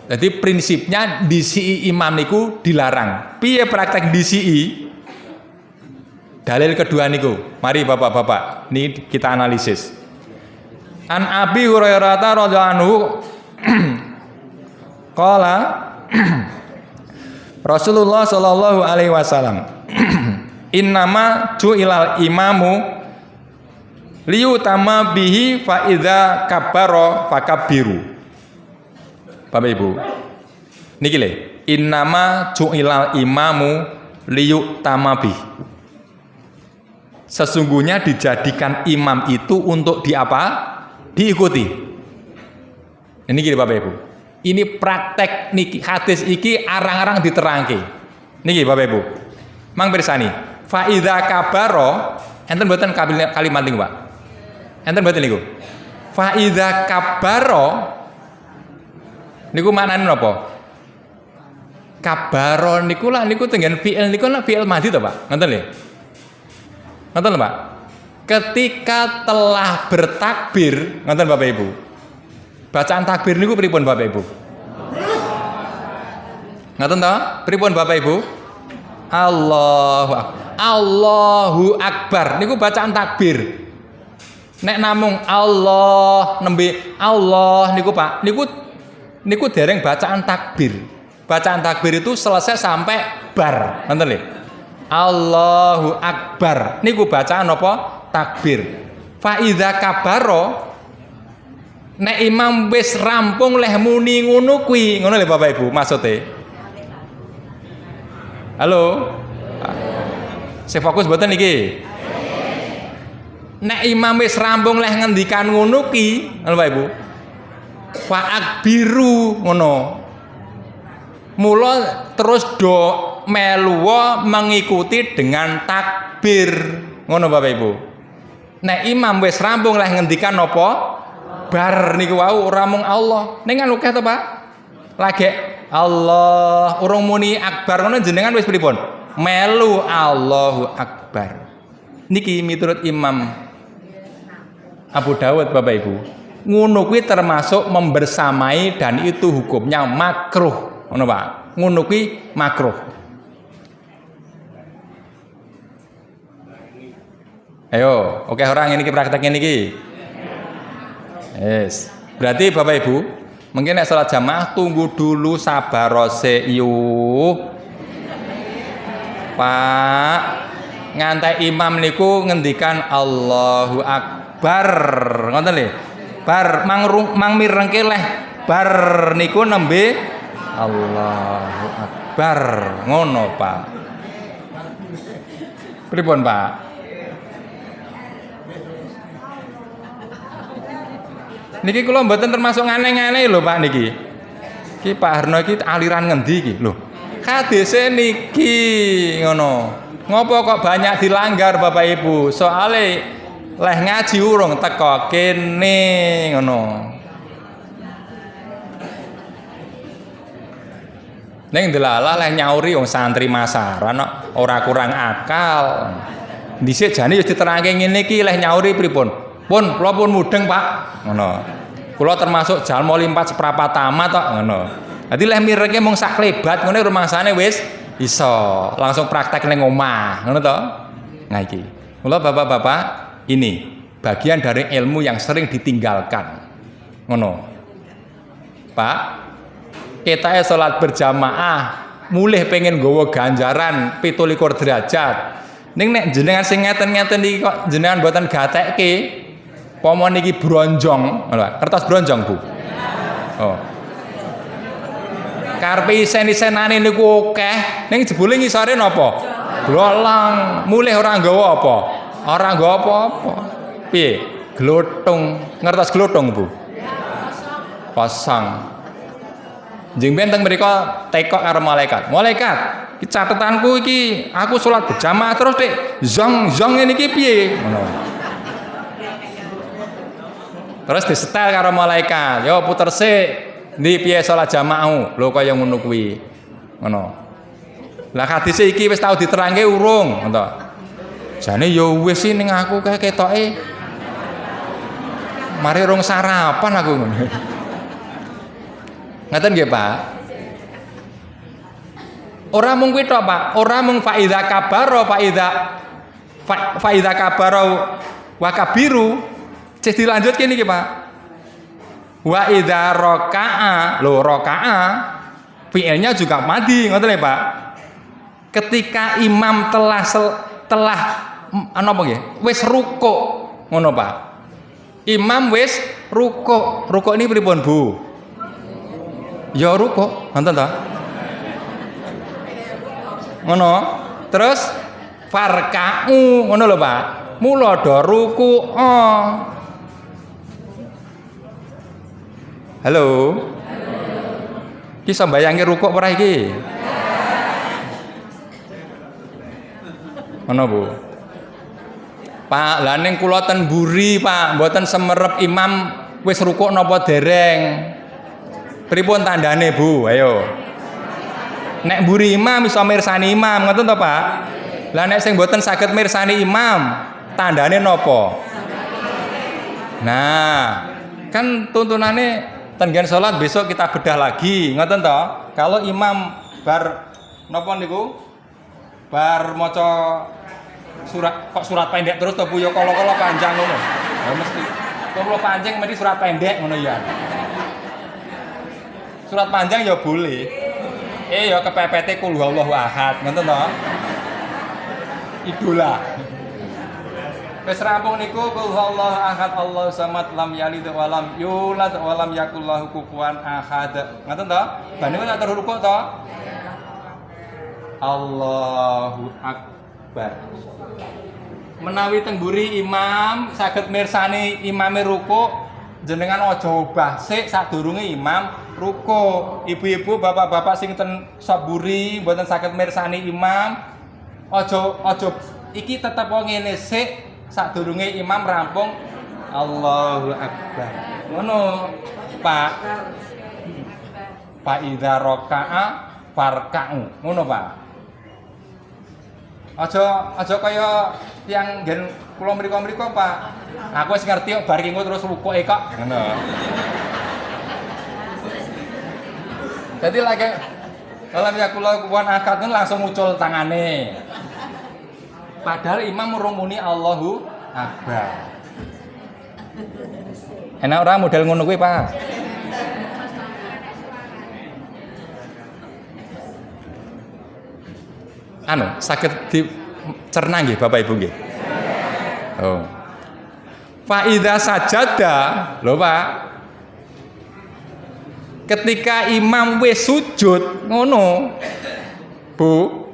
jadi prinsipnya DCI imam niku dilarang. Piye praktek DCI? Dalil kedua niku. Mari Bapak-bapak, ini kita analisis. An Abi Hurairah radhiyallahu anhu qala Rasulullah Shallallahu Alaihi Wasallam innama ju'ilal imamu liyutama bihi fa idza kabbara fakabbiru. Bapak Ibu, niki le innama ju'ilal imamu liyutama bihi. Sesungguhnya dijadikan imam itu untuk diapa? Diikuti. Ini gini Bapak Ibu. Ini praktek niki hadis iki arang-arang diterangke. Niki Bapak Ibu. Mang pirsani, fa idza kabaro, enten mboten kalimat niku, Pak. Enten mboten niku. Fa idza kabaro niku maknane napa? Kabaro niku lah niku tenggen fi'il niku lah fi'il madhi to, Pak. Ngoten lho. Ngoten lho, Pak. Ketika telah bertakbir, ngoten Bapak Ibu. Bacaan takbir niku pripun Bapak Ibu? Ngoten to? Pripun Bapak Ibu? Allahu Akbar niku bacaan takbir. Nek namung Allah nembe Allah niku Pak, niku dereng bacaan takbir. Bacaan takbir itu selesai sampai bar. Ngoten lho. Allahu Akbar niku bacaan apa? Takbir. Fa idza kabaro nek imam wis rampung leh muni ngono kuwi, ngono lho Bapak Ibu maksude. Halo. Saya fokus mboten niki. Nek imam wis rampung leh ngendikan ngono ki, ngono Bapak Ibu. Fa akbiru ngono. Mula terus do meluwa mengikuti dengan takbir. Ngono Bapak Ibu. Nek imam wis rampung leh ngendikan napa? Bar niku wau ora mung Allah. Ning kan akeh to, Pak? Lagi Allah urung muni akbar ngono jenengan wis pripun? Melu Allahu Akbar. Niki miturut Imam Abu Dawud Bapak Ibu. Ngono kuwi termasuk membersamai dan itu hukumnya makruh. Ngono Pak. Ngono kuwi makruh. Ayo, oke orang ini praktek ini. Yes. Berarti Bapak Ibu, mungkin nek salat jamaah tunggu dulu sabar yuk. Pak, ngantai imam niku ngendikan Allahu Akbar. Ngoten lho. Bar mang mirengke leh bar niku nembe Allahu Akbar. Ngono, Pak. Pripun, Pak? Niki kula mboten termasuk aneh-aneh lho Pak niki. Iki Pak Harno iki aliran ngendi iki lho. Hadise niki ngono. Ngopo kok banyak dilanggar Bapak Ibu? Soale leh ngaji urung teko kene ngono. Ning delalah leh nyauri wong santri masaran kok ora kurang akal. Dhisik jane wis diterangke ngene iki leh nyauri pripun? Pun, kula pun mudeng Pak, ngono. Kula termasuk jalma limpat seprapat tamat tok, ngono. Dadi leh mirenge mung sak klebat ngene rumangsane wis iso langsung praktek ning omah, ngono to? Nah iki. Kula Bapak-bapak, ini bagian dari ilmu yang sering ditinggalkan. Ngono. Pak, ketae salat berjamaah, mulih pengen nggawa ganjaran 17 derajat. Ning nek jenengan sing ngeten-ngeten iki kok jenengan mboten gatekke pomo niki bronjong, kertas bronjong Bu. Oh. Karepe isen-isenane niku akeh, ning jebule ngisore napa? Blolang, mulih ora nggawa apa? Ora nggawa apa-apa. Piye? Glothong, ngertos glothong Bu? Pasang. Jeng ben teng mriku tekok karo malaikat. Malaikat, iki catetanku iki aku salat berjamaah terus Dik. Zong ngene iki piye? Ngono. Terus disetel karo malaikat, yo puter sik, ndi piye salat jamaahmu? Lho kaya ngono kuwi. Ngono. Lah hadise iki wis tau diterangke urung, ngono. Jane yo wis sih ning aku kae ketoke. Mari rong sarapan aku ngono. Ngaten nggih, Pak? Ora mung kuwi tok, Pak. Ora mung faidza kabaro, faidza kabaro wa kabiru. Cek dilanjutke niki Pak. Wa idza raka'a, lho raka'a fi'ilnya juga madi, ngoten lho Pak. Ketika imam telah apa nggih? Wis rukuk, ngono Pak. Imam wis rukuk. Rukuk ini pripun, Bu? Ya rukuk, ngoten ta? Ngono. Terus farka'u, ngono lho Pak. Mula do ruku'. Halo. Ki sambayange rukuk ora iki? Ngono Bu. Pak, lha ning kula ten mburi, Pak, mboten semerep imam wis rukuk napa dereng. Pripun tandane, Bu? Ayo. Nek mburi imam iso mirsani imam, ngoten to, Pak? Lah nek sing mboten saged mirsani imam, tandane napa? Nah, kan tuntunane tenggen sholat besok kita bedah lagi, ngoten toh. Kalau imam bar napa niku? Bar maca surat pendek terus toh Bu ya kala-kala panjang ngono. Ya mesti. Kalau panjang mesti surat pendek ngono ya. Surat panjang ya boleh. Ya kepepete kul huwallahu ahad, ngoten toh. Idola. Wis rampung niku kul huwallahu ahad Allahu samad lam yalid wa lam yulad wa lam yakul lahu kufuwan ahad. Ngoten to? Bandingan tak rukuk to? Allahu akbar. Menawi teng mburi imam saged mirsani imame rukuk, jenengan aja obah sik sadurunge imam rukuk. Ibu-ibu, bapak-bapak sing ten saburi mboten saged mirsani imam, aja iki tetep ngene sik sadurunge imam rampung Allahu Akbar. Ngono, Pak. Fa idza raka'a farka'u. Ngono, Pak. Aja kaya yang nggen kula mriko-mriko, Pak. Aku wis ngerti kok bar ki terus rukuke kok. Ngono. Jadi lagi kalau kula kuwan akad langsung muncul tangane. Padahal imam merumuni Allahu Akbar. Enak ora model ngono kuwi, Pak? Saged dicerna nggih Bapak Ibu nggih. Oh. Fa idza sajada, lho Pak. Ketika imam wis sujud, ngono. Bu.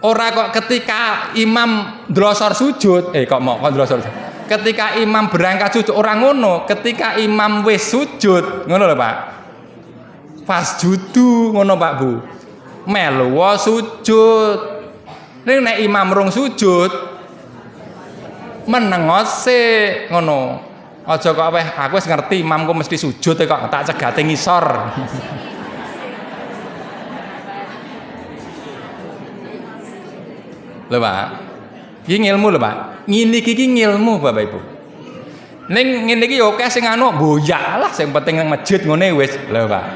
Ora kok ketika imam ndlosor sujud, kok ndlosor. Ketika imam berangkat sujud ora ngono, ketika imam wis sujud, ngono lho Pak. Fasjudu ngono Pak Bu. Melu sujud. Ning nek imam rung sujud menengose ngono. Aja kok aku wis ngerti imamku mesti sujud kok tak cegate ngisor. Lho Pak. Iki ngilmu lho Pak. Ngene iki ngilmu Bapak Ibu. Ning ngene iki yo akeh sing boyak lah sing penting nang masjid ngene wis. Lho Pak.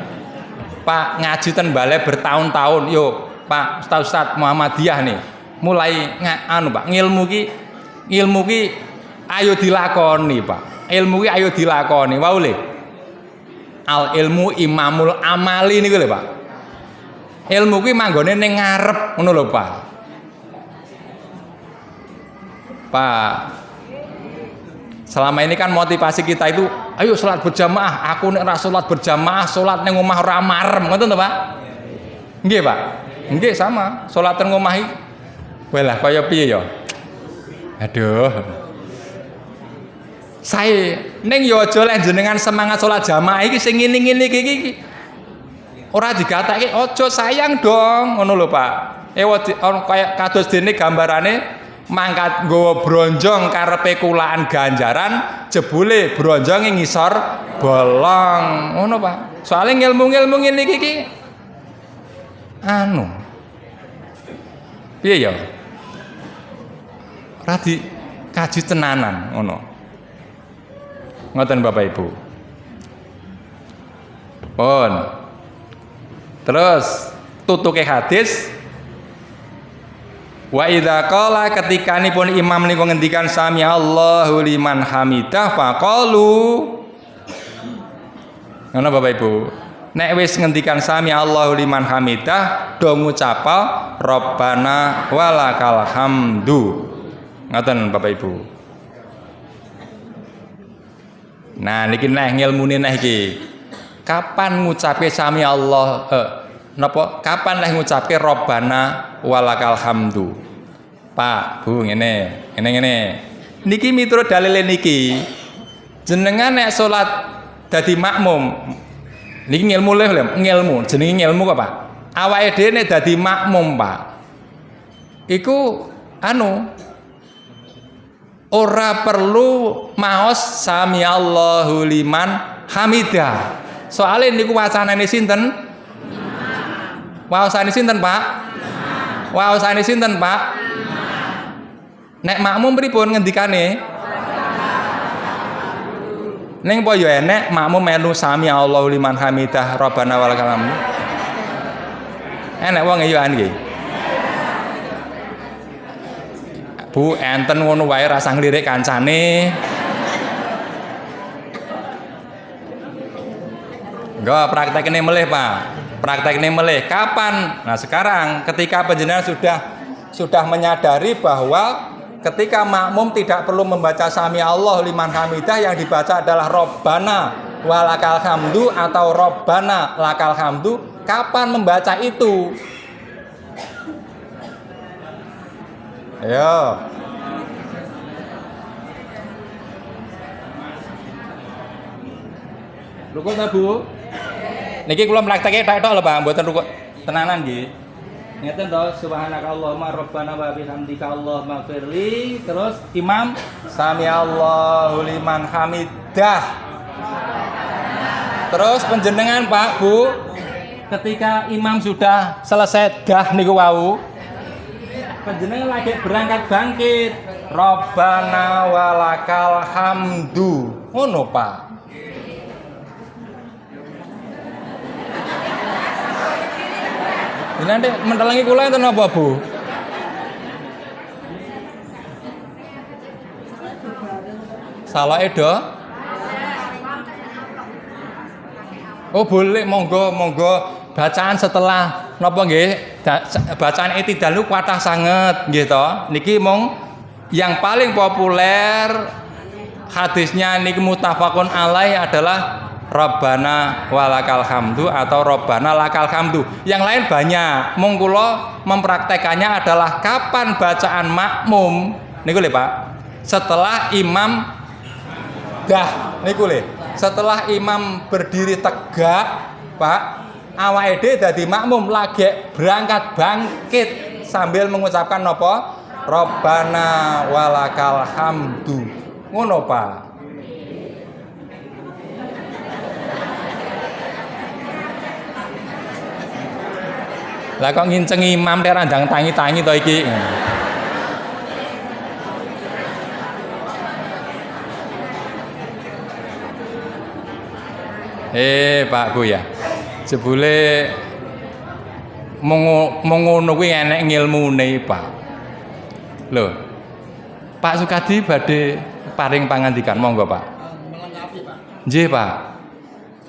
Pak ngaji ten Bale bertahun-tahun yo Pak Ustaz Muhammadiyah nih mulai Pak ngilmu ki ayo dilakoni Pak ilmu ki ayo dilakoni wau le al ilmu imamul amali niku lho Pak ilmu ki manggone ning ngarep ngono lho Pak selama ini kan motivasi kita itu ayo sholat berjamaah. Aku nek ora sholat berjamaah, sholat ning omah ora marem, ngoten to, Pak? Nggih, Pak. Nggih sama, sholat teng omah iki. Walah kaya piye ya? Aduh. Sae ning yo aja lek jenengan semangat sholat jamaah iki sing ngene-ngene iki. Ora digatake aja sayang dong, ngono lho, Pak. Kaya kados dene gambarane mangkat nggawa bronjong karepe kulaan ganjaran jebule bronjonge ngisor bolong ngono Pak soalnya ilmu-ilmu ngene iki piye ya ora dikaji tenanan ngono ngoten Bapak Ibu pun terus tutuke hadis wa idza qala ketika nipun imam niku ngendikan sami Allahu liman hamidah faqalu ngono Bapak Ibu nek wis ngendikan sami Allahu liman hamidah do ngucapa Rabbana walakal hamdu ngoten Bapak Ibu nah niki neh ngilmune neh iki kapan ngucape sami Allah kapan leh ngucapke Rabbana walakal hamdu Pak Bu ngene niki miturut dalile niki jenengan nek salat dadi makmum niki ngilmu jenenge ngilmu kok Pak awake dhewe nek dadi makmum Pak iku ora perlu maos sami Allahu liman hamidah soalnya niku wacanane sinten waosane sinten Pak? Waosane sinten Pak? Nek makmum pripun ngendikane? Ning apa ya enek makmum melu sami Allahu liman hamidah Rabbana walakal hamd. Enek wong ya nggih. Bu enten ngono wae rasah nglirik kancane. Enggak praktekne melih Pak. Praktek ini melih kapan? Nah sekarang ketika panjenengan sudah menyadari bahwa ketika makmum tidak perlu membaca sami Allah liman hamidah yang dibaca adalah Rabbana walakal hamdu atau Rabbana lakal hamdu kapan membaca itu? Ayo rukuk ta Bu? Niki kula mlakteke tok lho Pak, mboten rukuk tenanan nggih. Ngeten to, subhanakallahumma rabbana wa bihamdika Allahumma firli. Terus imam sami Allahu liman hamidah. Terus panjenengan Pak Bu, ketika imam sudah selesai dah niku wau, panjenengan lagi berangkat bangkit. Rabbana walakal hamdu. Ngono Pak. Ini nanti mentelangi kula enten apa Bu? Salah edo? Oh boleh, monggo bacaan setelah napa nggih? Bacaan i'tidal niku kathah sanget nggih to. Niki mong yang paling populer hadisnya niki muttafaqun alaih adalah Rabbana walakal hamdu atau Rabbana lakal hamdu. Yang lain banyak. Mung kula mempraktekannya adalah kapan bacaan makmum niku lho Pak. Setelah imam dah niku lho. Setelah imam berdiri tegak, Pak, awake dhewe dadi makmum lagi berangkat bangkit sambil mengucapkan napa? Rabbana walakal hamdu. Ngono Pak. Lah kok nginceng imam teh randang tangi-tangi to iki. Pak Bu ya. Jebule ngono kuwi enek ngilmune, Pak. Lho. Pak Sukadi badhe paring pangandikan, monggo Pak. Melengkapi Pak. Nggih Pak.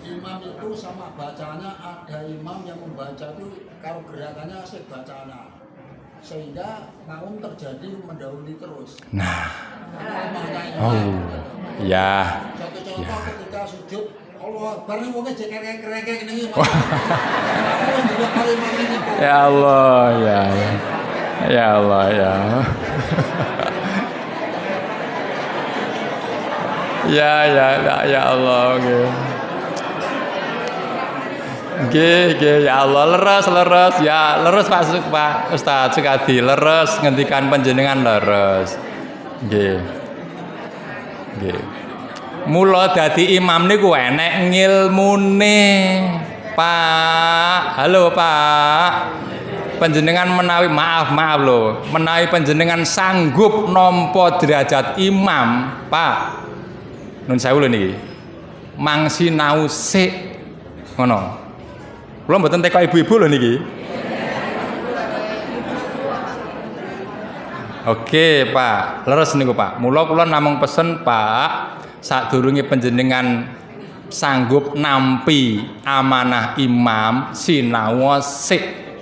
Imam itu sama bacanya, ada imam yang membaca itu kalau gerakannya sebacana, sehingga makmum terjadi mendahului terus. Nah. Oh. Ya. Satu contoh ketika sujud Allah bareng wongnya jek kerek-kerek ngene iki. Ya Allah, ya. Ya Allah, ya. Ya Allah, nggih. Nggih, ya Allah, leres ya, leres Pak Ustaz Sukadi, leres ngendikan panjenengan leres. Nggih. Mula dadi imam niku enek ngilmune, Pak. Halo Pak. Panjenengan menawi maaf lho, menawi panjenengan sanggup nampa derajat imam, Pak. Nun sewu lho niki. Mang sinau sik ngono. Kula mboten teko ibu-ibu lho niki. Oke, Pak. Leres niku, Pak. Mula kula namung pesen, Pak, sadurunge panjenengan sanggup nampi amanah imam sinau sik.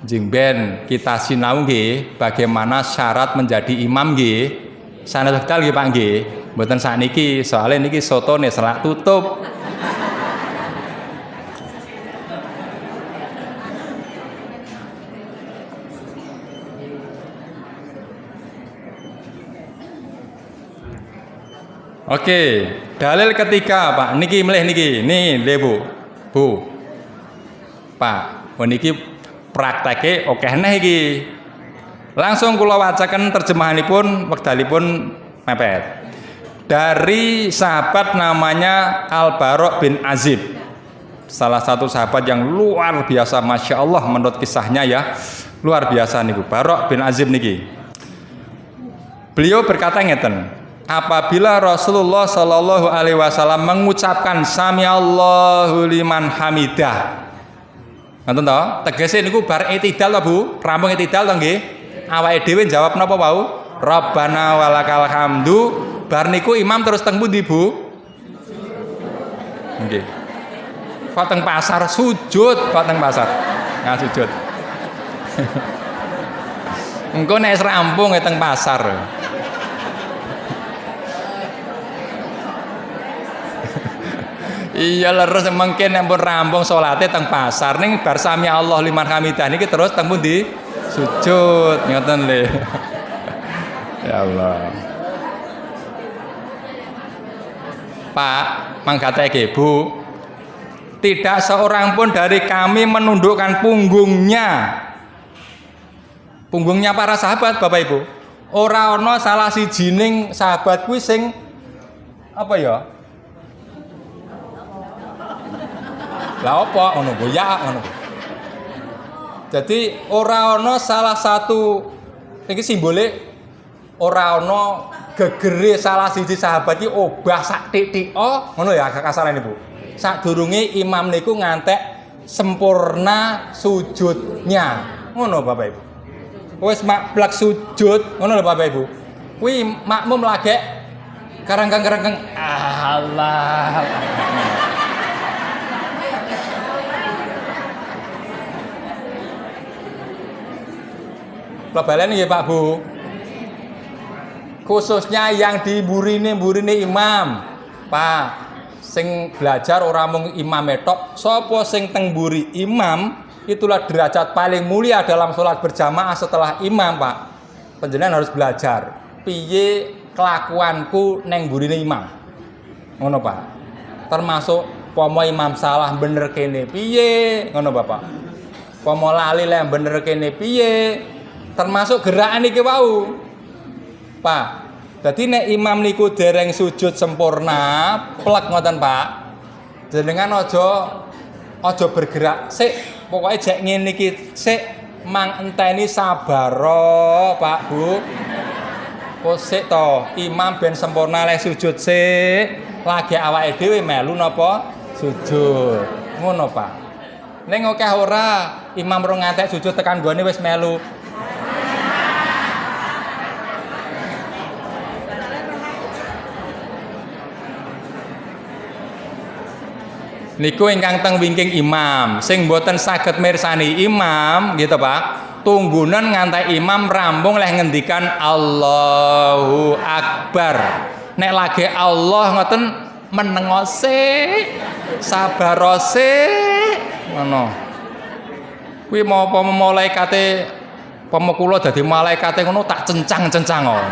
Jeng ben kita sinau nggih bagaimana syarat menjadi imam nggih. Sanes wekdal nggih Pak nggih. Mboten sakniki soalnya niki sotone selak tutup. Oke, dalil ketiga Pak. Niki milih niki. Nih, nggih Bu. Pak, niki prakteke akeh neh iki. Langsung kula wacaken terjemahanipun wekdalipun mepet. Dari sahabat namanya Al-Bara' bin Azib. Salah satu sahabat yang luar biasa, Masya Allah menurut kisahnya ya. Luar biasa niku, Bara' bin Azib niki. Beliau berkata ngeten, apabila Rasulullah Shallallahu Alaihi Wasallam mengucapkan Sami Allahu liman hamidah, nonton toh, tegese niku bar i'tidal toh Bu, rampung i'tidal toh nggih. Awake dhewe jawab napa wau? Rabbana walakal hamdu. Bar niku imam terus teng pundi Bu? Nggih. Kok teng pasar sujud, kok teng pasar. Nah sujud. Engko nek rampung teng pasar. Iya leres mungkin nek pun rampung salate teng pasar ning bar sami Allah liman hamidah niki terus teng pundi? Sujud ngoten le. Ya Allah. Pak, manggateke Bu. Tidak seorang pun dari kami menundukkan punggungnya punggungnya para sahabat Bapak Ibu. Ora ana salah sijining sahabat kuwi sing apa ya? Lah apa ngono goyak ngono. Jadi ora ana salah satu iki simbole ora ana gegere salah siji sahabat iki obah sak titik-o ngono ya kasarane Bu. Sadurunge imam niku ngantek sempurna sujudnya. Ngono Bapak Ibu. Wis maklak sujud ngono lho Bapak Ibu. Kuwi makmum lagek karangkang-karangkang Allah. Pelabalen ya Pak Bu. Khususnya yang diburine imam. Pak, sing belajar ora mung imam tok, sapa sing teng mburi imam, itulah derajat paling mulia dalam sholat berjamaah setelah imam, Pak. Panjenengan harus belajar piye kelakuanku neng burine imam. Ngono, Pak. Termasuk pomo imam salah bener kene piye, ngono Bapak. Pomo lali le bener kene piye. Termasuk gerakan iki wau. Pak. Dadi nek imam niku dereng sujud sempurna, plek ngoten, Pak. Jenengan aja bergerak sik, pokoke jek ngene iki sik mang enteni sabar, Pak Bu. Kok sik to, imam ben sempurna le sujud sik, lagi awake dhewe melu napa sujud. Ngono, Pak. Ning akeh ora imam rong ngantek sujud tekan gone wis melu. Niku ingkang teng wingking imam, sing mboten saged mirsani imam, gitu Pak. Tunggunan ngantek imam rambung leh ngendikan Allahu Akbar. Nek lagi Allah ngoten menengose, sabarose, ngono. Kuwi mau apa malaikate pemekula dadi malaikate ngono tak cencang-cencang kok.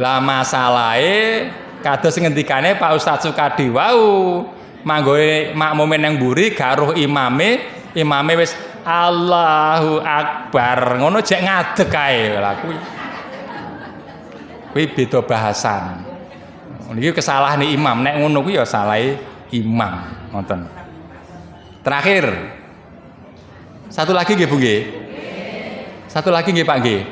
Lah masalahe kados ngendikane Pak Ustadz Sukadi wau manggoe makmume nang mburi garuh imame wis Allahu Akbar ngono jek ngadeg kae lha kuwi beda bahasan. Niki kesalahan imam nek ngono kuwi ya salahe imam ngoten. Terakhir satu lagi nggih Bu nggih. Satu lagi nggih Pak nggih.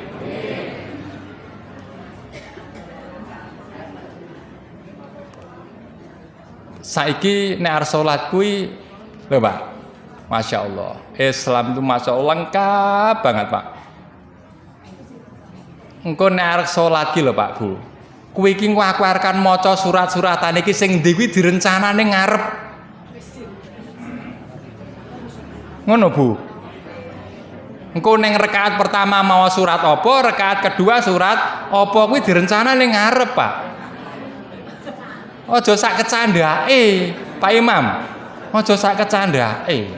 Saiki nek arep salat kuwi lho Pak. Masya Allah. Islam itu Masya Allah lengkap banget Pak. Engko nek arep salat ki lho Pak Bu. Kuwi iki aku arekan maca surat-suratan iki sing ndi kuwi direncanane ngarep. Ngono Bu. Engko ning rakaat pertama mawa surat apa, rakaat kedua surat apa kuwi direncanane ngarep Pak. Ojo sak kecandake, Pak Imam. Ojo sak kecandake.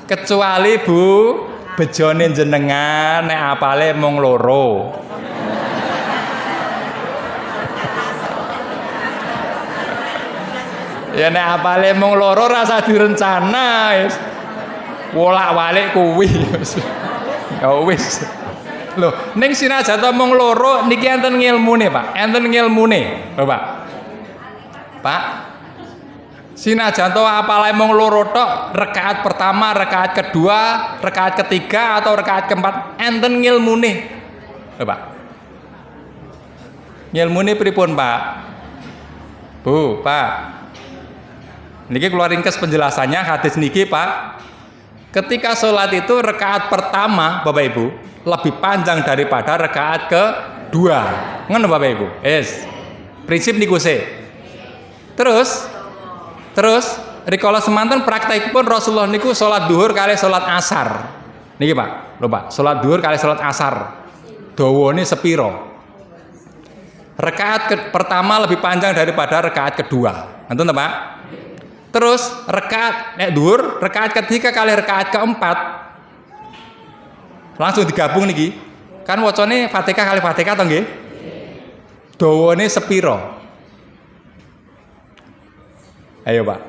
Kecuali Bu, bejone jenengan nek apale mung loro. Ya nek apale mung loro rasa direncana wis. Wolak-walik kuwi. Ya wis. Lho, ning sinajan mung loro niki enten ngilmune, Pak. Enten ngilmune, lho Pak. Pak, sinajan to apale mung loro tok, rakaat pertama, rakaat kedua, rakaat ketiga atau rakaat keempat enten ngilmune. Lho Pak. Ngilmune pripun, Pak? Bu, Pak. Niki kula ringkes penjelasannya hadis niki, Pak. Ketika sholat itu rakaat pertama, Bapak Ibu, lebih panjang daripada rakaat kedua. Ngono Bapak Ibu. Prinsip niku sih. Terus rikala semanten praktekipun Rasulullah niku salat duhur kali salat asar. Niki Pak, lho Pak, salat duhur kali salat asar. Dawane sepiro? Rakaat pertama lebih panjang daripada rakaat kedua. Ngoten ta, Pak? Terus rakaat nek duhur, rakaat ketiga kali rakaat keempat langsung digabung niki. Kan wacane Fatihah kali Fatihah to nggih? Dawane sepiro? Ayo Pak.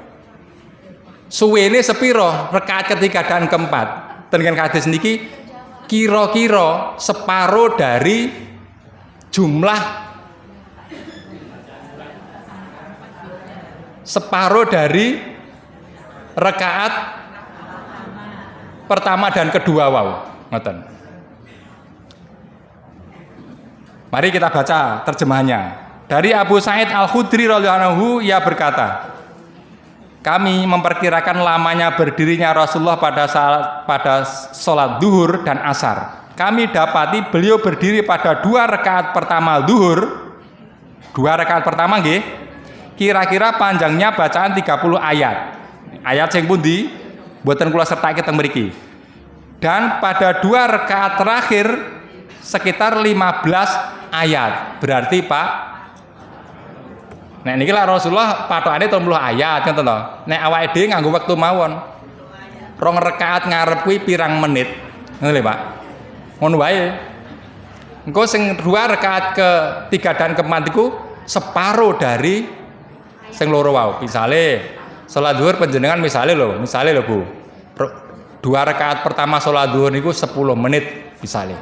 Suwene sepiro rakaat ketiga dan keempat. Dengan hadis niki kira-kira separuh dari jumlah rakaat pertama dan kedua wau. Ngoten. Mari kita baca terjemahannya. Dari Abu Sa'id Al-Khudri radhiyallahu anhu, ia berkata, kami memperkirakan lamanya berdirinya Rasulullah pada sholat duhur dan asar. Kami dapati beliau berdiri pada 2 rakaat pertama duhur. 2 rakaat pertama nggih. Kira-kira panjangnya bacaan 30 ayat. Ayat sing pundi? Mboten kula sertake teng mriki. Dan pada 2 rakaat terakhir sekitar 15 ayat. Berarti Pak, nek niki lah Rasulullah patokane 30 ayat ngoten to. Nek awake dhewe nganggo wektu mawon. 2 rakaat ngarep kuwi pirang menit. Ngono lho Pak. Ngono wae. Engko sing 2 rakaat ke-3 dan ke-4 iku separuh dari sing loro wau. Misale salat zuhur panjenengan misale lho Bu. 2 rakaat pertama salat zuhur niku 10 menit misale.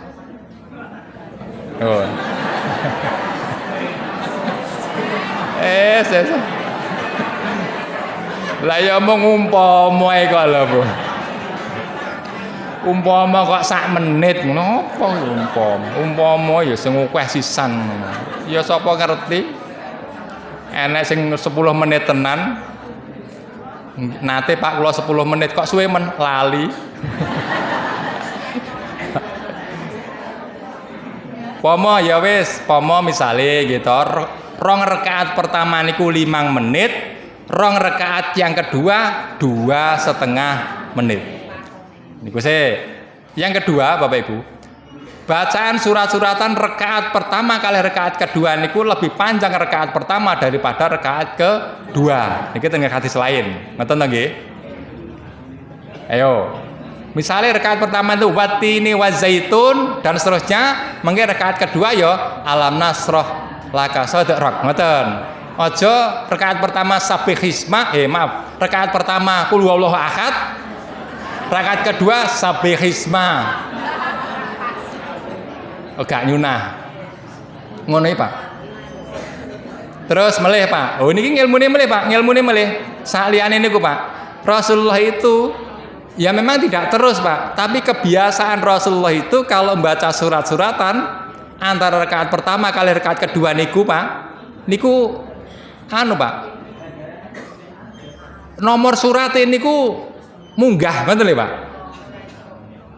Oh. Lah ya mung umpama ae kok lho Bu. Umpama kok sak menit ngono apa umpama ya sing akeh sisan. Ya sapa ngerti? Enek sing 10 menit tenan. Nate Pak kula 10 menit kok suwe men lali. Pomo ya wis, pomo misale gitu. 2 rakaat pertama niku 5 menit, 2 rakaat yang kedua 2,5 menit. Niku yang kedua Bapak Ibu, bacaan surat-suratan rakaat pertama kali rakaat kedua niku lebih panjang rakaat pertama daripada rakaat kedua. Niki tengah hadis lain. Ngoten to nggih? Ayo. Misalnya rakaat pertama itu watini wazaitun dan seterusnya, mungkin rakaat kedua ya alam nasroh laka sadrak. Ngoten. Aja rakaat pertama sabihisma, rakaat pertama qul huwallahu ahad. Rakaat kedua sabihisma. Gak nyunah. Ngono iki, Pak. Terus melih, Pak. Oh niki ngilmune melih, Pak. Ngilmune melih. Saliyane niku, Pak. Rasulullah itu ya memang tidak terus, Pak. Tapi kebiasaan Rasulullah itu kalau membaca surat-suratan antara rakaat pertama kali rakaat kedua niku, Pak. Niku Pak. Nomor surat niku munggah, ngoten lho, Pak.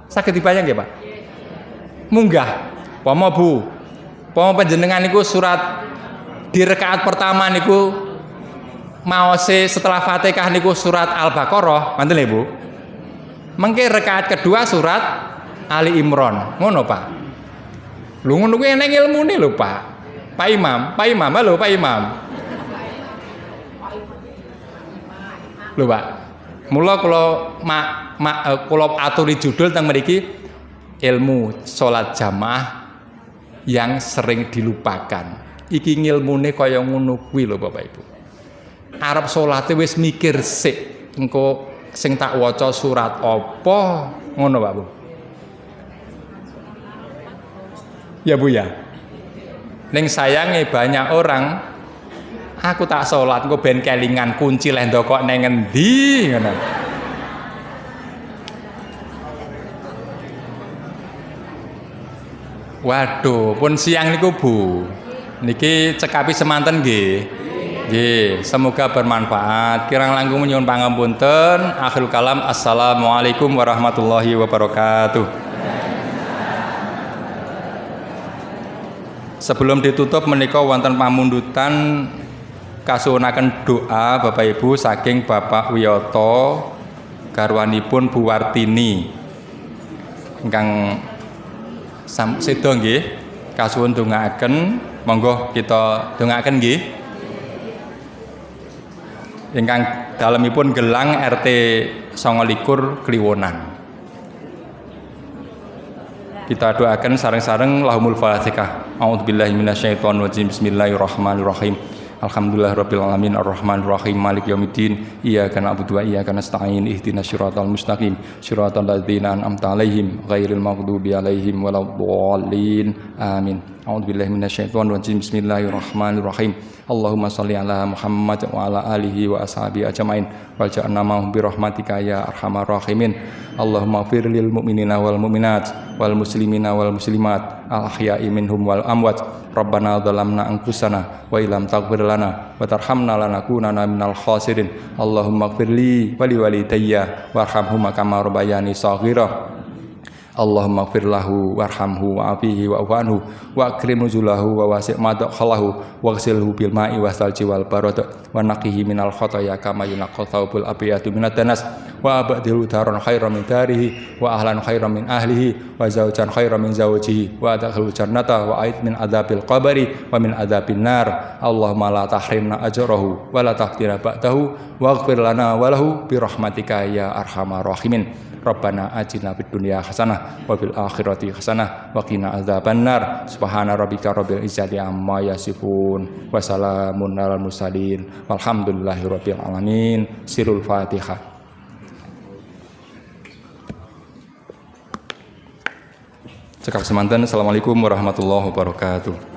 Saged dibayang nggih, Pak? Munggah. Pomo Bu. Pomo panjenengan niku surat di rakaat pertama niku maose setelah Fatihah niku surat Al-Baqarah, ngoten lho, Bu. Mengke rakaat kedua surat Ali Imran. Ngono, Pak. Lho ngono kuwi enek ilmune lho, Pak. Pak Imam, halo Pak Imam. Lho, Pak. Mula kula aturi judul teng mriki ilmu salat jamaah yang sering dilupakan. Iki ngilmune kaya ngono kuwi lho Bapak Ibu. Arep salate wis mikir sik, engko sing tak waca surat apa ngono Pak Bu. Ya Bu ya. Ning sayange banyak orang aku tak salat engko ben kelingan kunci leh ndokok nang endi ngono. Waduh, pun siang niku Bu. Niki cekapi semanten nggih. Nggih, semoga bermanfaat. Kirang langkung nyuwun pangapunten. Akhirul kalam. Assalamualaikum warahmatullahi wabarakatuh. Sebelum ditutup menika wonten pamundutan kasuwunaken doa Bapak Ibu saking Bapak Wiyoto garwanipun Bu Wartini ingkang sedo nggih kasuwun dongaaken, monggo kita dongaaken nggih. Ingkang dalemipun Gelang RT 29 Kliwonan. Kita doakan sareng-sareng lahumul Fatihah. A'udzubillahi minasyaitonir rajim. Bismillahirrahmanirrahim. Alhamdulillahirabbil alamin arrahmanir rahim maliki yaumiddin iyyaka na'budu wa iyyaka nasta'in ihdinas siratal mustaqim siratal ladzina an'amta 'alaihim ghairil maghdubi 'alaihim waladdallin amin. A'udzubillahi minasyaitonir rajim. Bismillahirrahmanirrahim. Allahumma shalli ala Muhammad wa ala alihi wa ashabihi ajmain waj'alna ma'hum bi rahmatika ya arhamar rahimin. Allahumma ighfir lil mu'minina wal mu'minat wal muslimina wal muslimat al ahya'i minhum wal amwat. Rabbana dhalamna anfusana wa illam taghfir lana wa tarhamna lanakunanna minal khasirin. Allahumma ighfir li wa li walidayya warhamhuma kama rabbayani shaghira. Allahumma ighfir lahu warhamhu wa'afihi wa'fu anhu wa akrim nuzulahu wa wasi' madkhalahu waghsilhu bil ma'i wasalji wal barad wa naqihi minal khotoya kama yunqqa thawbul abyadu minad danas wa abdilhu daran khairan min darihi wa ahlan khairan min ahlihi wa zawjan khairan min zawjihi wa adkhilhu jannata wa a'id min adzabil qabri wa min adzabin nar. Allahumma la tahrimna ajrahu wa la taftina ba'dahu waghfir lana wa lahu bi rahmatika ya arhamar rahimin. Rabbana atina fid dunya hasanah wa fil akhirati hasanah wa qina adzabannar. Subhana rabbika rabbil izzati amma yasifun wa salamun alal mursalin walhamdulillahi rabbil alamin. Sirul Fatihah. Cekap semanten. Assalamualaikum warahmatullahi wabarakatuh.